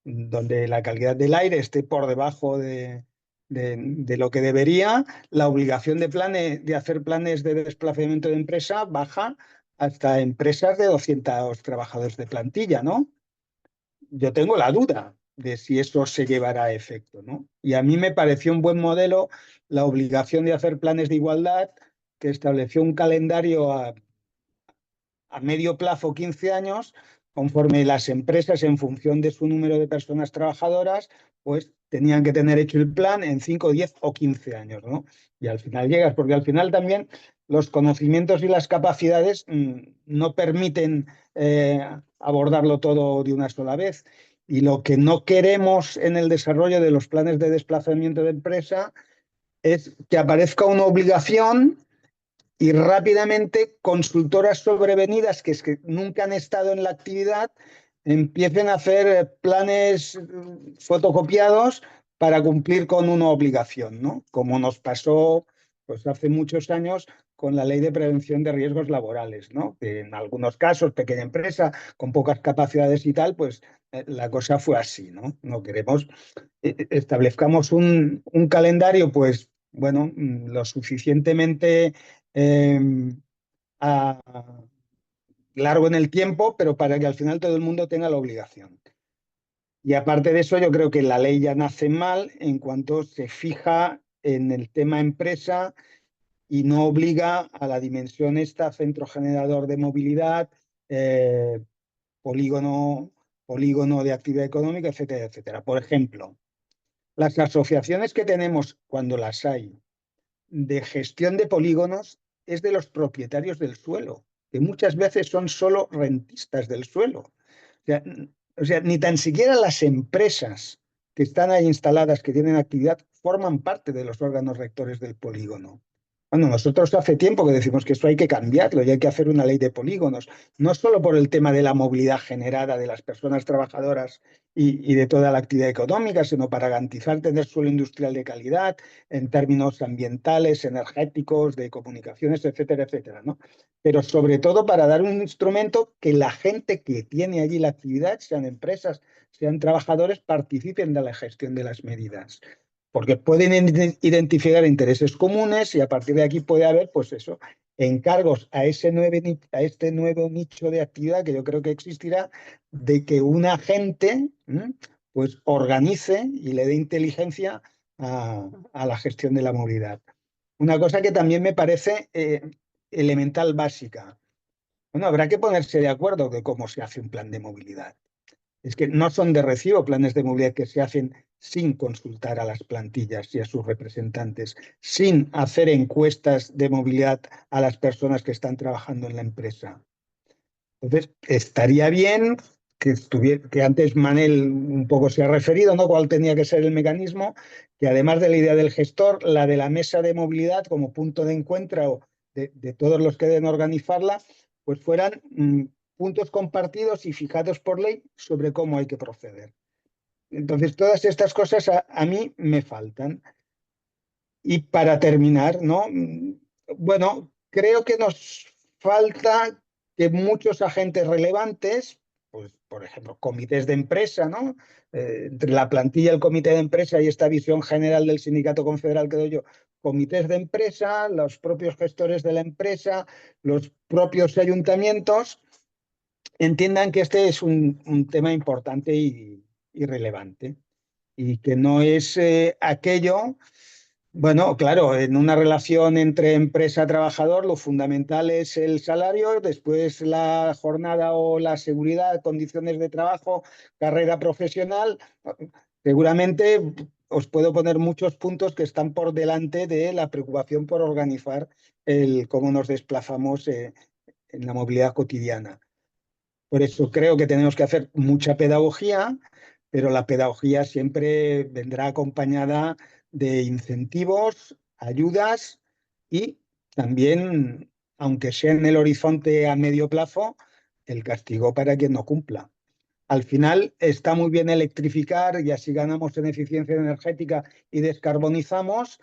donde la calidad del aire esté por debajo de lo que debería, la obligación de hacer planes de desplazamiento de empresa baja hasta empresas de 200 trabajadores de plantilla, ¿no? Yo tengo la duda de si eso se llevará a efecto, ¿no? Y a mí me pareció un buen modelo la obligación de hacer planes de igualdad que estableció un calendario a medio plazo, 15 años, conforme las empresas, en función de su número de personas trabajadoras, pues tenían que tener hecho el plan en 5, 10 o 15 años, ¿no? Y al final llegas, porque al final también los conocimientos y las capacidades no permiten abordarlo todo de una sola vez. Y lo que no queremos en el desarrollo de los planes de desplazamiento de empresa es que aparezca una obligación y rápidamente consultoras sobrevenidas que nunca han estado en la actividad empiecen a hacer planes fotocopiados para cumplir con una obligación, ¿no? Como nos pasó pues, hace muchos años con la ley de prevención de riesgos laborales, ¿no? Que en algunos casos, pequeña empresa con pocas capacidades y tal, pues la cosa fue así, ¿no? No queremos, establezcamos un calendario, pues, bueno, lo suficientemente eh, a largo en el tiempo, pero para que al final todo el mundo tenga la obligación. Y aparte de eso, yo creo que la ley ya nace mal en cuanto se fija en el tema empresa y no obliga a la dimensión esta, centro generador de movilidad, eh, polígono, polígono de actividad económica, etcétera, etcétera. Por ejemplo, las asociaciones que tenemos, cuando las hay, de gestión de polígonos es de los propietarios del suelo, que muchas veces son solo rentistas del suelo. O sea, ni tan siquiera las empresas que están ahí instaladas, que tienen actividad, forman parte de los órganos rectores del polígono. Bueno, nosotros hace tiempo que decimos que esto hay que cambiarlo y hay que hacer una ley de polígonos, no solo por el tema de la movilidad generada de las personas trabajadoras y de toda la actividad económica, sino para garantizar tener suelo industrial de calidad en términos ambientales, energéticos, de comunicaciones, etcétera, etcétera, ¿no? Pero sobre todo para dar un instrumento que la gente que tiene allí la actividad, sean empresas, sean trabajadores, participen de la gestión de las medidas porque pueden identificar intereses comunes y a partir de aquí puede haber, pues eso, encargos a este nuevo nicho de actividad que yo creo que existirá, de que un agente pues organice y le dé inteligencia a la gestión de la movilidad. Una cosa que también me parece elemental, básica. Bueno, habrá que ponerse de acuerdo de cómo se hace un plan de movilidad. Es que no son de recibo planes de movilidad que se hacen sin consultar a las plantillas y a sus representantes, sin hacer encuestas de movilidad a las personas que están trabajando en la empresa. Entonces, estaría bien que antes Manel un poco se ha referido, ¿no? ¿Cuál tenía que ser el mecanismo? Que además de la idea del gestor, la de la mesa de movilidad como punto de encuentro de todos los que deben organizarla, pues fueran puntos compartidos y fijados por ley sobre cómo hay que proceder. Entonces, todas estas cosas a mí me faltan. Y para terminar, ¿no? Bueno, creo que nos falta que muchos agentes relevantes, pues, por ejemplo, comités de empresa, ¿no? Entre la plantilla y el comité de empresa y esta visión general del sindicato confederal que doy yo, comités de empresa, los propios gestores de la empresa, los propios ayuntamientos, entiendan que este es un tema importante y relevante y que no es aquello bueno, claro, en una relación entre empresa-trabajador lo fundamental es el salario, después la jornada o la seguridad, condiciones de trabajo, carrera profesional. Seguramente os puedo poner muchos puntos que están por delante de la preocupación por organizar el cómo nos desplazamos en la movilidad cotidiana. Por eso creo que tenemos que hacer mucha pedagogía, pero la pedagogía siempre vendrá acompañada de incentivos, ayudas y también, aunque sea en el horizonte a medio plazo, el castigo para quien no cumpla. Al final está muy bien electrificar y así ganamos en eficiencia energética y descarbonizamos,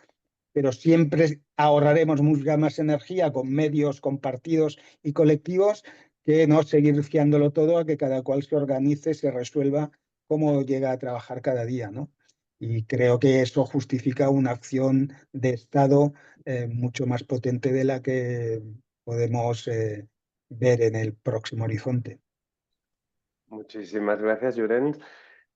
pero siempre ahorraremos mucha más energía con medios compartidos y colectivos que no seguir fiándolo todo a que cada cual se organice, se resuelva cómo llega a trabajar cada día, ¿no? Y creo que eso justifica una acción de Estado mucho más potente de la que podemos ver en el próximo horizonte. Muchísimas gracias, Llorens.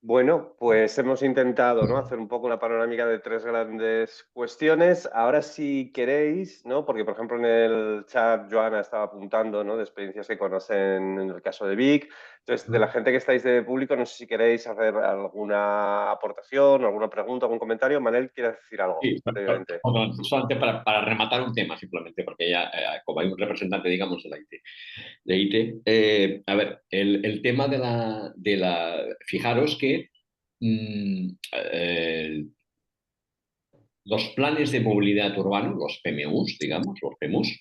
Bueno, pues hemos intentado, ¿no?, hacer un poco una panorámica de tres grandes cuestiones. Ahora, si queréis, ¿no?, porque por ejemplo en el chat Joana estaba apuntando, ¿no?, de experiencias que conocen en el caso de Vic. Entonces, de la gente que estáis de público, no sé si queréis hacer alguna aportación, alguna pregunta, algún comentario. Manel, ¿quieres decir algo? Sí, Brevemente. solamente para rematar un tema, simplemente, porque ya, como hay un representante, digamos, de la IT, a ver, el tema fijaros que los planes de movilidad urbano, los PMUs, digamos, los PMUs,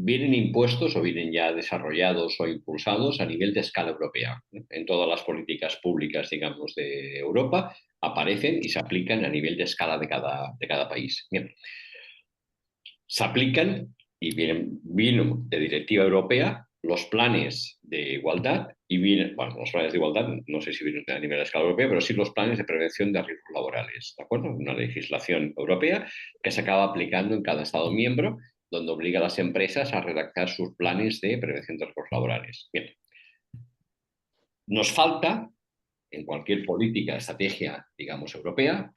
vienen impuestos o vienen ya desarrollados o impulsados a nivel de escala europea. En todas las políticas públicas, digamos, de Europa aparecen y se aplican a nivel de escala de cada país. Bien. Se aplican y vino de directiva europea los planes de igualdad y vienen, bueno, los planes de igualdad no sé si vienen a nivel de escala europea, pero sí los planes de prevención de riesgos laborales, ¿de acuerdo? Una legislación europea que se acaba aplicando en cada Estado miembro, donde obliga a las empresas a redactar sus planes de prevención de riesgos laborales. Bien. Nos falta, en cualquier política, estrategia, digamos, europea,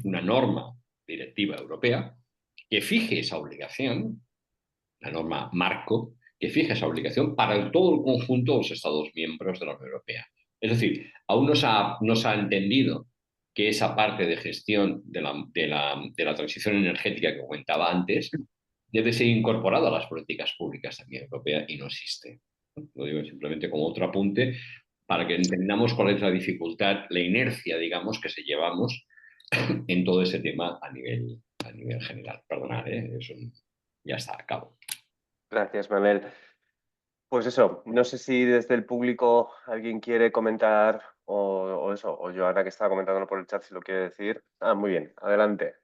una norma directiva europea que fije esa obligación, la norma marco, que fija esa obligación para todo el conjunto de los Estados miembros de la Unión Europea. Es decir, aún no se ha entendido que esa parte de gestión de la transición energética que comentaba antes debe ser incorporada a las políticas públicas también europeas y no existe. Lo digo simplemente como otro apunte para que entendamos cuál es la dificultad, la inercia, digamos, que se llevamos en todo ese tema a nivel general. Perdonad, es un ya está, acabo. Gracias, Manuel. Pues eso, no sé si desde el público alguien quiere comentar o eso, o Joana, que estaba comentándolo por el chat, si lo quiere decir. Ah, muy bien, adelante.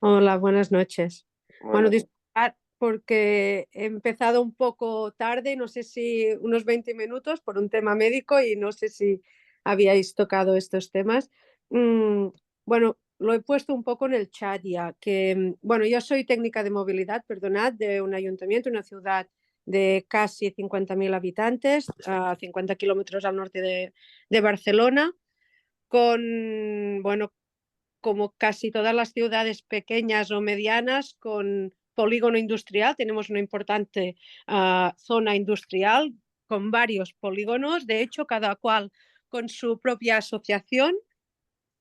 Hola, buenas noches. Bueno, Bueno, disculpad porque he empezado un poco tarde, no sé si unos 20 minutos por un tema médico y no sé si habíais tocado estos temas. Bueno, lo he puesto un poco en el chat ya, que bueno, yo soy técnica de movilidad, perdonad, de un ayuntamiento, una ciudad de casi 50.000 habitantes, a 50 kilómetros al norte de Barcelona, con, bueno, como casi todas las ciudades pequeñas o medianas, con polígono industrial. Tenemos una importante zona industrial con varios polígonos, de hecho, cada cual con su propia asociación,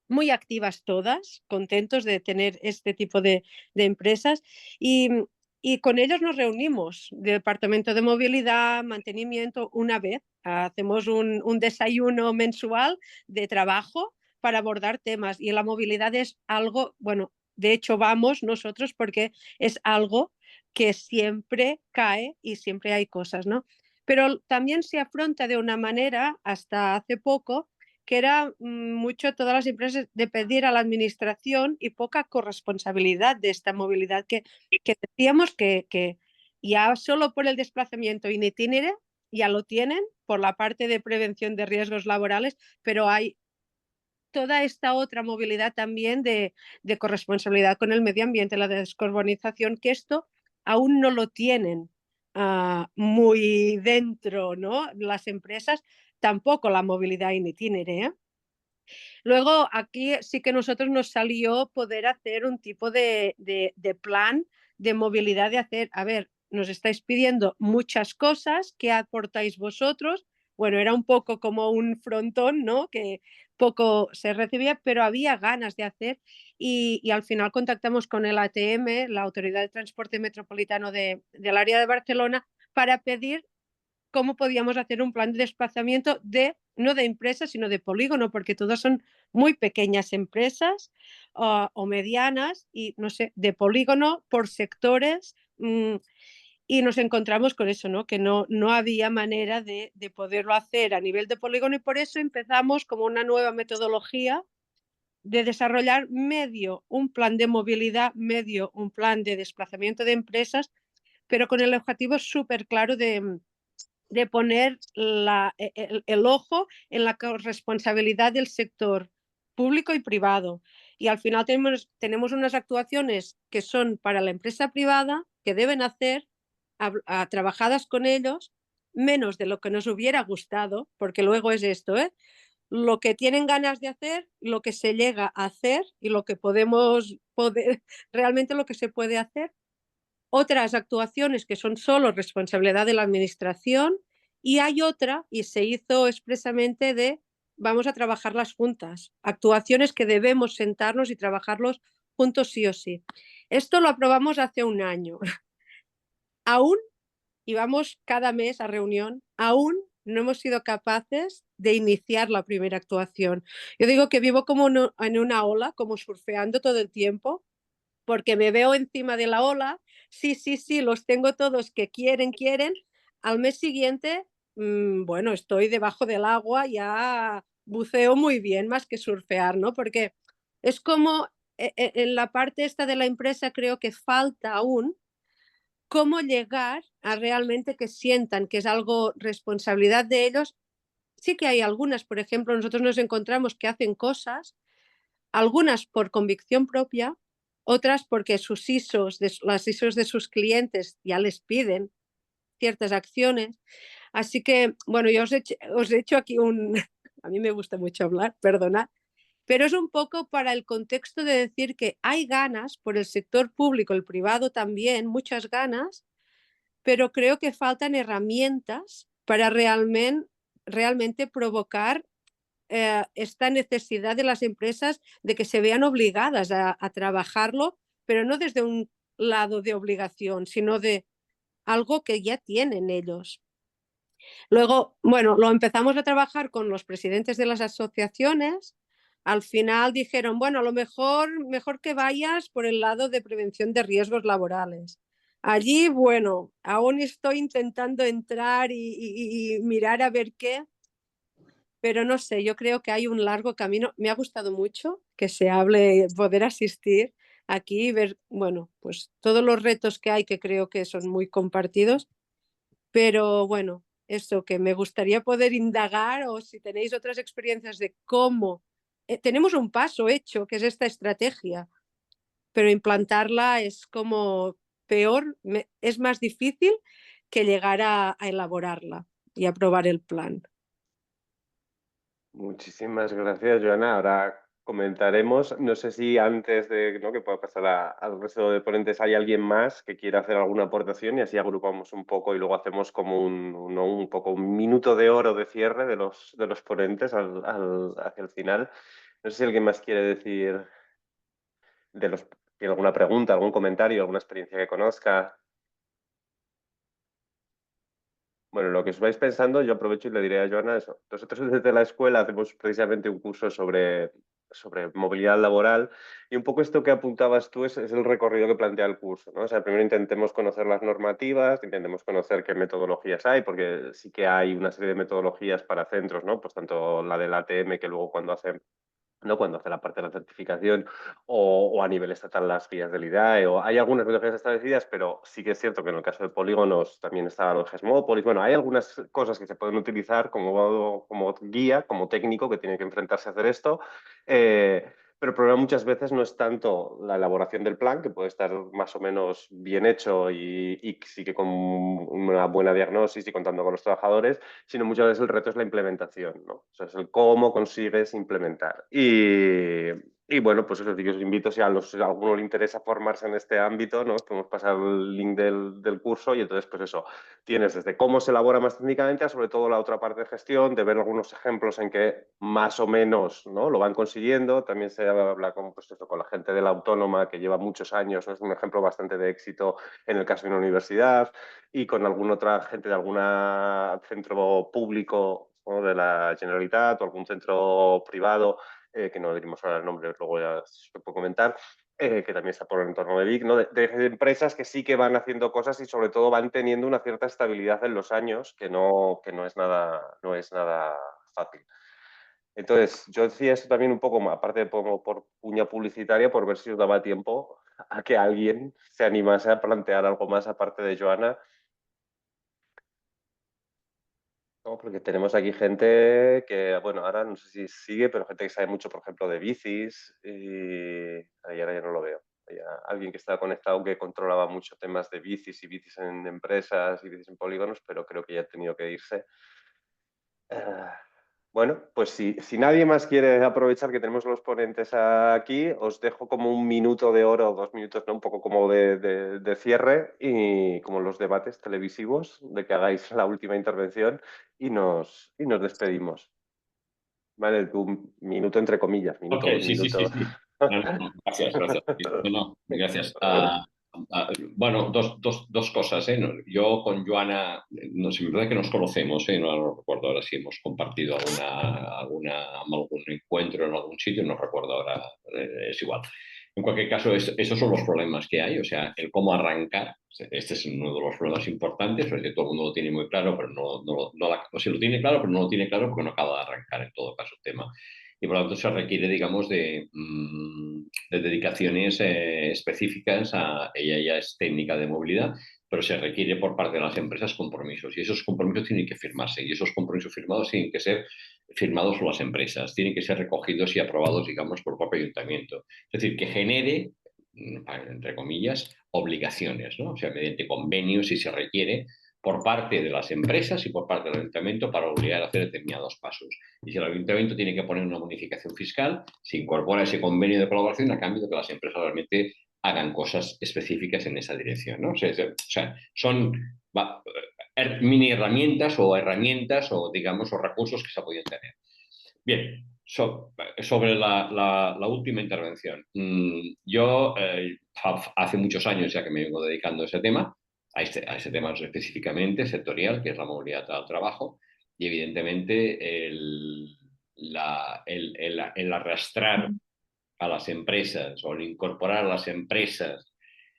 muy activas todas, contentos de tener este tipo de empresas. Y con ellos nos reunimos, Departamento de Movilidad, Mantenimiento, una vez. Hacemos un desayuno mensual de trabajo para abordar temas. Y la movilidad es algo, bueno, de hecho vamos nosotros porque es algo que siempre cae y siempre hay cosas, ¿no? Pero también se afronta de una manera, hasta hace poco, que era mucho todas las empresas de pedir a la administración y poca corresponsabilidad de esta movilidad que decíamos que ya solo por el desplazamiento in itinere ya lo tienen por la parte de prevención de riesgos laborales, pero hay toda esta otra movilidad también de corresponsabilidad con el medio ambiente, la descarbonización, que esto aún no lo tienen muy dentro, ¿no? Las empresas, tampoco la movilidad in itinere, ¿eh? Luego, aquí sí que nosotros nos salió poder hacer un tipo de plan de movilidad, de hacer, a ver, nos estáis pidiendo muchas cosas, ¿qué aportáis vosotros? Bueno, era un poco como un frontón, ¿no? Que poco se recibía, pero había ganas de hacer y al final contactamos con el ATM, la Autoridad de Transporte Metropolitano del área de Barcelona, para pedir cómo podíamos hacer un plan de desplazamiento no de empresas, sino de polígono, porque todas son muy pequeñas empresas o medianas y, no sé, de polígono por sectores. Y nos encontramos con eso, ¿no? Que no había manera de poderlo hacer a nivel de polígono y por eso empezamos como una nueva metodología de desarrollar medio un plan de movilidad, medio un plan de desplazamiento de empresas, pero con el objetivo súper claro de poner el ojo en la corresponsabilidad del sector público y privado. Y al final tenemos unas actuaciones que son para la empresa privada, que deben hacer, trabajadas con ellos, menos de lo que nos hubiera gustado, porque luego es esto, ¿eh? Lo que tienen ganas de hacer, lo que se llega a hacer y lo que realmente lo que se puede hacer. Otras actuaciones que son solo responsabilidad de la administración y hay otra, y se hizo expresamente vamos a trabajarlas juntas, actuaciones que debemos sentarnos y trabajarlos juntos sí o sí. Esto lo aprobamos hace un año. Aún, y vamos cada mes a reunión, aún no hemos sido capaces de iniciar la primera actuación. Yo digo que vivo como en una ola, como surfeando todo el tiempo, porque me veo encima de la ola, sí, los tengo todos que quieren, al mes siguiente, bueno, estoy debajo del agua, ya buceo muy bien, más que surfear, ¿no? Porque es como en la parte esta de la empresa creo que falta aún cómo llegar a realmente que sientan que es algo responsabilidad de ellos. Sí que hay algunas, por ejemplo, nosotros nos encontramos que hacen cosas, algunas por convicción propia, otras porque las ISOs de sus clientes ya les piden ciertas acciones. Así que, bueno, yo os he hecho aquí a mí me gusta mucho hablar, perdonad, pero es un poco para el contexto de decir que hay ganas por el sector público, el privado también, muchas ganas, pero creo que faltan herramientas para realmente provocar esta necesidad de las empresas de que se vean obligadas a trabajarlo, pero no desde un lado de obligación, sino de algo que ya tienen ellos. Luego, bueno, lo empezamos a trabajar con los presidentes de las asociaciones al final dijeron, bueno, a lo mejor que vayas por el lado de prevención de riesgos laborales. Allí, bueno, aún estoy intentando entrar y mirar a ver qué, pero no sé, yo creo que hay un largo camino. Me ha gustado mucho que se hable, poder asistir aquí y ver, bueno, pues todos los retos que hay, que creo que son muy compartidos, pero bueno, eso, que me gustaría poder indagar, o si tenéis otras experiencias de cómo tenemos un paso hecho, que es esta estrategia, pero implantarla es como peor, es más difícil que llegar a elaborarla y aprobar el plan. Muchísimas gracias, Joana. Ahora comentaremos. No sé si antes de, ¿no?, que pueda pasar al resto de ponentes, hay alguien más que quiera hacer alguna aportación, y así agrupamos un poco y luego hacemos como un poco un minuto de oro de cierre de los ponentes hacia el final. No sé si alguien más quiere decir tiene alguna pregunta, algún comentario, alguna experiencia que conozca. Bueno, lo que os vais pensando, yo aprovecho y le diré a Joana eso. Nosotros desde la escuela hacemos precisamente un curso sobre movilidad laboral, y un poco esto que apuntabas tú es el recorrido que plantea el curso, ¿no? O sea, primero intentemos conocer las normativas, intentemos conocer qué metodologías hay, porque sí que hay una serie de metodologías para centros, ¿no? Pues tanto la del ATM, que luego cuando hace, ¿no?, cuando hace la parte de la certificación, o a nivel estatal las guías del IDAE, o hay algunas metodologías establecidas, pero sí que es cierto que en el caso de polígonos también está los GESMópolis. Bueno, hay algunas cosas que se pueden utilizar como guía, como técnico que tiene que enfrentarse a hacer esto, pero el problema muchas veces no es tanto la elaboración del plan, que puede estar más o menos bien hecho y sí que con una buena diagnosis y contando con los trabajadores, sino muchas veces el reto es la implementación, ¿no? O sea, es el cómo consigues implementar. Y bueno, pues eso sí que os invito, si a alguno le interesa formarse en este ámbito, ¿no?, os podemos pasar el link del curso, y entonces pues eso, tienes desde cómo se elabora más técnicamente a sobre todo la otra parte de gestión, de ver algunos ejemplos en que más o menos, ¿no?, lo van consiguiendo. También se habla con, pues eso, con la gente de la autónoma, que lleva muchos años, ¿no? Es un ejemplo bastante de éxito en el caso de una universidad, y con alguna otra gente de algún centro público, ¿no?, de la Generalitat, o algún centro privado, que no diremos ahora el nombre, luego ya se puede comentar, que también está por el entorno de Vic, ¿no?, de empresas que sí que van haciendo cosas y sobre todo van teniendo una cierta estabilidad en los años, que no es nada fácil. Entonces, yo decía esto también un poco, aparte como por cuña publicitaria, por ver si os daba tiempo a que alguien se animase a plantear algo más aparte de Joana, ¿no? Porque tenemos aquí gente que, bueno, ahora no sé si sigue, pero gente que sabe mucho, por ejemplo, de bicis, y ahora ya no lo veo. Había alguien que estaba conectado que controlaba mucho temas de bicis y bicis en empresas y bicis en polígonos, pero creo que ya ha tenido que irse. Bueno, pues si nadie más quiere aprovechar que tenemos los ponentes aquí, os dejo como un minuto de oro, 2 minutos, ¿no?, un poco como de cierre, y como los debates televisivos, de que hagáis la última intervención y nos despedimos. Vale, tu minuto entre comillas, minuto, Ok, 2 minutos. sí. No, gracias. No, gracias. Bueno, dos cosas. Yo con Joana, no sé, me parece que nos conocemos, no lo recuerdo ahora si hemos compartido algún encuentro en algún sitio, no recuerdo ahora, es igual. En cualquier caso, esos son los problemas que hay, o sea, el cómo arrancar. Este es uno de los problemas importantes, porque todo el mundo lo tiene muy claro, pero o sea, lo tiene claro, pero no lo tiene claro porque no acaba de arrancar en todo caso el tema. Y por lo tanto se requiere, digamos, de dedicaciones específicas. Ella ya es técnica de movilidad, pero se requiere por parte de las empresas compromisos, y esos compromisos tienen que firmarse, y esos compromisos firmados tienen que ser firmados por las empresas, tienen que ser recogidos y aprobados, digamos, por el propio ayuntamiento. Es decir, que genere, entre comillas, obligaciones, ¿no? O sea, mediante convenios, si se requiere, por parte de las empresas y por parte del ayuntamiento, para obligar a hacer determinados pasos. Y si el ayuntamiento tiene que poner una bonificación fiscal, se incorpora ese convenio de colaboración a cambio de que las empresas realmente hagan cosas específicas en esa dirección, ¿no? O sea, son mini herramientas o, digamos, o recursos que se pueden tener. Bien, sobre la última intervención. Yo hace muchos años ya que me vengo dedicando a ese tema, a ese tema específicamente sectorial, que es la movilidad al trabajo, y evidentemente el arrastrar a las empresas o el incorporar a las empresas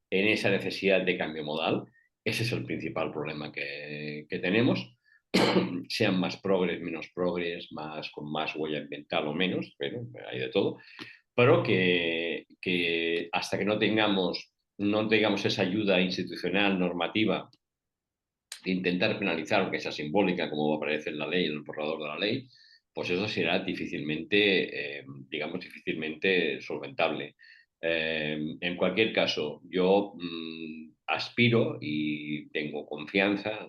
en esa necesidad de cambio modal. Ese es el principal problema que tenemos. Sean más progres, menos progres, con más huella ambiental o menos, pero hay de todo. Pero que hasta que no tengamos esa ayuda institucional, normativa, de intentar penalizar, aunque sea simbólica, como aparece en la ley, en el borrador de la ley, pues eso será difícilmente, difícilmente solventable. En cualquier caso, yo aspiro y tengo confianza,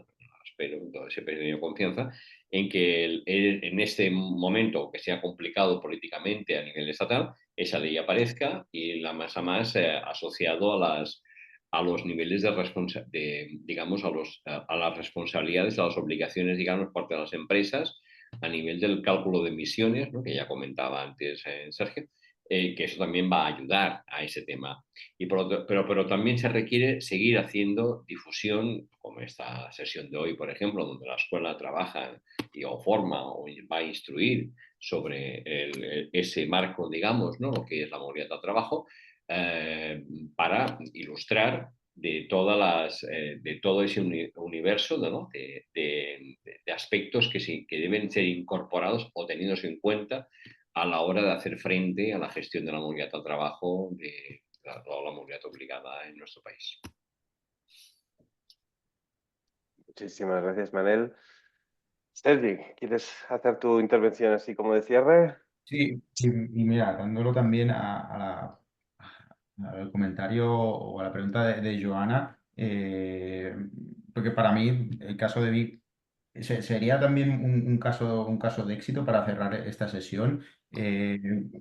siempre he tenido confianza, en que en este momento, que sea complicado políticamente a nivel estatal, esa ley aparezca y la más a más asociado a los niveles digamos, a las responsabilidades, a las obligaciones, digamos, por parte de las empresas a nivel del cálculo de emisiones, ¿no? Que ya comentaba antes Sergio, que eso también va a ayudar a ese tema. Pero también se requiere seguir haciendo difusión, como esta sesión de hoy, por ejemplo, donde la escuela trabaja o forma o va a instruir sobre ese marco, digamos, ¿no? Lo que es la movilidad al trabajo, para ilustrar de todo ese universo, ¿no? de aspectos que deben ser incorporados o tenidos en cuenta a la hora de hacer frente a la gestión de la movilidad al trabajo, de toda la movilidad obligada en nuestro país. Muchísimas gracias, Manel. Sergi, ¿quieres hacer tu intervención así como de cierre? Sí, y mira, dándolo también al comentario o a la pregunta de Joana, porque para mí el caso de Vic sería también un caso de éxito para cerrar esta sesión,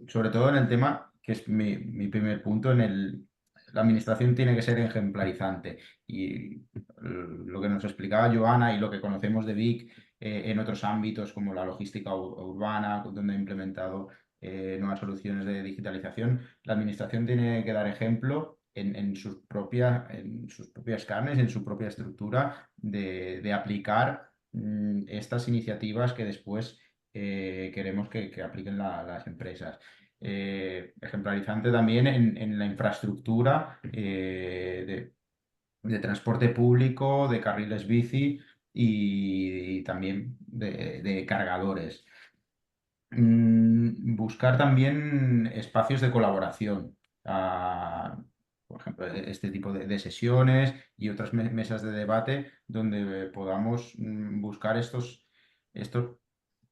sobre todo en el tema, que es mi primer punto, la administración tiene que ser ejemplarizante. Y lo que nos explicaba Joana y lo que conocemos de Vic en otros ámbitos como la logística urbana, donde ha implementado nuevas soluciones de digitalización, la administración tiene que dar ejemplo en sus propias carnes, en su propia estructura, de aplicar estas iniciativas que después queremos que apliquen las empresas. Ejemplarizante también en la infraestructura de transporte público, de carriles bici y también de cargadores. Buscar también espacios de colaboración. Por ejemplo, este tipo de sesiones y otras mesas de debate donde podamos buscar estos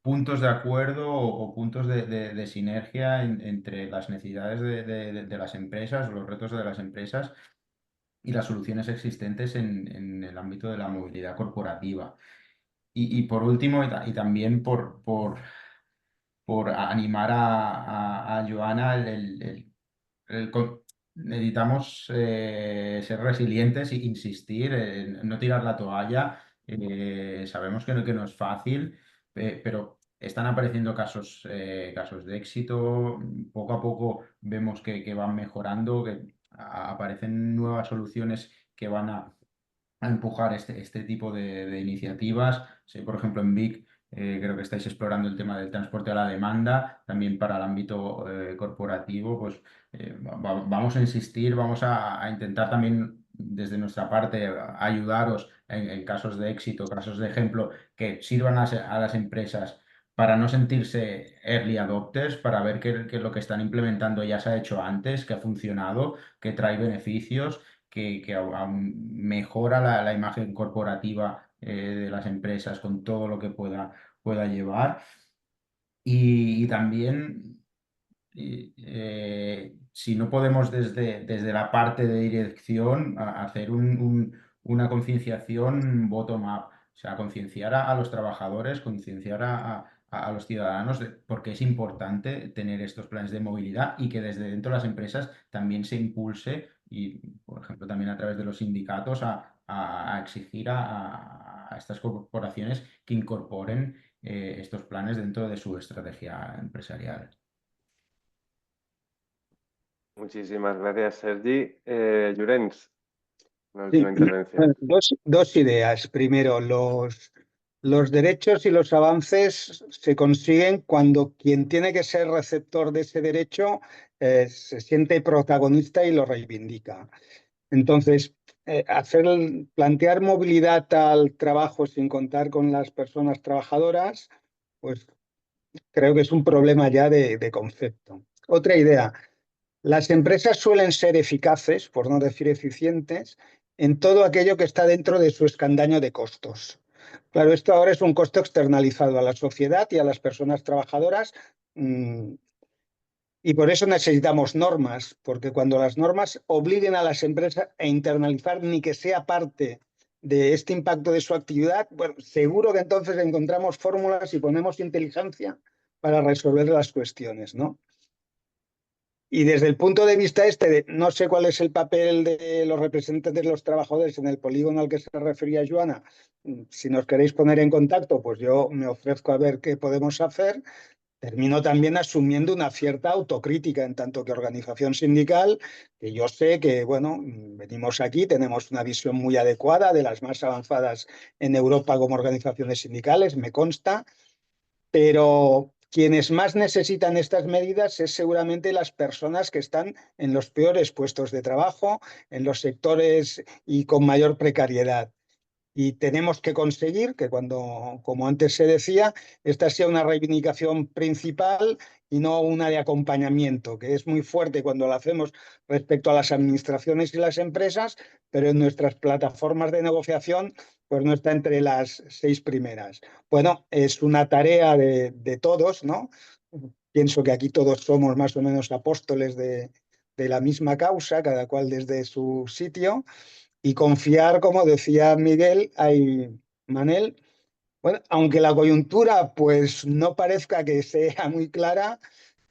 puntos de acuerdo o puntos de sinergia entre las necesidades de las empresas o los retos de las empresas y las soluciones existentes en el ámbito de la movilidad corporativa. Y por último, y también por animar a Joana, necesitamos ser resilientes e insistir, no tirar la toalla. Sabemos que no es fácil, pero están apareciendo casos de éxito. Poco a poco vemos que van mejorando, que aparecen nuevas soluciones que van a empujar este tipo de iniciativas. Sí, por ejemplo, en Vic creo que estáis explorando el tema del transporte a la demanda, también para el ámbito corporativo, pues vamos a insistir, vamos a intentar también desde nuestra parte ayudaros en casos de éxito, casos de ejemplo que sirvan a las empresas para no sentirse early adopters, para ver que lo que están implementando ya se ha hecho antes, que ha funcionado, que trae beneficios, que aún mejora la imagen corporativa de las empresas con todo lo que pueda llevar. Y también, si no podemos desde la parte de dirección hacer una concienciación bottom-up, o sea, concienciar a los trabajadores, concienciar a los ciudadanos, porque es importante tener estos planes de movilidad y que desde dentro de las empresas también se impulse y, por ejemplo, también a través de los sindicatos a exigir a estas corporaciones que incorporen estos planes dentro de su estrategia empresarial. Muchísimas gracias, Sergi. Llorenç, una Sí, última intervención. dos ideas. Primero, Los derechos y los avances se consiguen cuando quien tiene que ser receptor de ese derecho se siente protagonista y lo reivindica. Entonces, plantear movilidad al trabajo sin contar con las personas trabajadoras, pues creo que es un problema ya de concepto. Otra idea, las empresas suelen ser eficaces, por no decir eficientes, en todo aquello que está dentro de su escandallo de costos. Claro, esto ahora es un costo externalizado a la sociedad y a las personas trabajadoras, y por eso necesitamos normas, porque cuando las normas obliguen a las empresas a internalizar ni que sea parte de este impacto de su actividad, bueno, seguro que entonces encontramos fórmulas y ponemos inteligencia para resolver las cuestiones, ¿no? Y desde el punto de vista no sé cuál es el papel de los representantes de los trabajadores en el polígono al que se refería Joana. Si nos queréis poner en contacto, pues yo me ofrezco a ver qué podemos hacer. Termino también asumiendo una cierta autocrítica en tanto que organización sindical, que yo sé que, bueno, venimos aquí, tenemos una visión muy adecuada, de las más avanzadas en Europa como organizaciones sindicales, me consta, pero quienes más necesitan estas medidas es seguramente las personas que están en los peores puestos de trabajo, en los sectores y con mayor precariedad. Y tenemos que conseguir que cuando, como antes se decía, esta sea una reivindicación principal y no una de acompañamiento, que es muy fuerte cuando la hacemos respecto a las administraciones y las empresas, pero en nuestras plataformas de negociación pues no está entre las 6 primeras. Bueno, es una tarea de todos, ¿no? Pienso que aquí todos somos más o menos apóstoles de la misma causa, cada cual desde su sitio, y confiar, como decía Miguel, Manel, bueno, aunque la coyuntura pues no parezca que sea muy clara,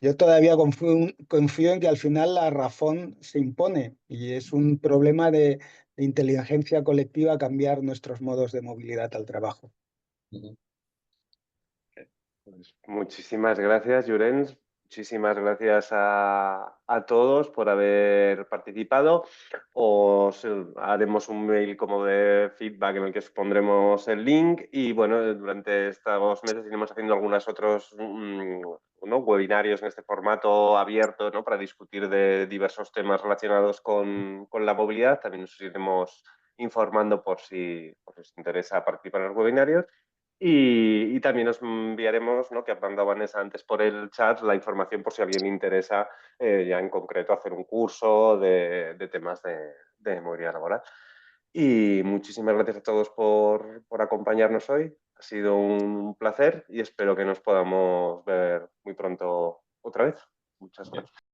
yo todavía confío en que al final la razón se impone y es un problema de inteligencia colectiva cambiar nuestros modos de movilidad al trabajo. Pues muchísimas gracias, Llorens. Muchísimas gracias a todos por haber participado. Os haremos un mail como de feedback en el que os pondremos el link y bueno, durante estos meses iremos haciendo algunos otros ¿no? webinarios en este formato abierto, ¿no? Para discutir de diversos temas relacionados con la movilidad. También os iremos informando por si os interesa participar en los webinarios. Y también os enviaremos, ¿no? Que ha mandado Vanessa antes por el chat, la información por si a alguien le interesa ya en concreto hacer un curso de temas de movilidad laboral. Y muchísimas gracias a todos por acompañarnos hoy. Ha sido un placer y espero que nos podamos ver muy pronto otra vez. Muchas gracias.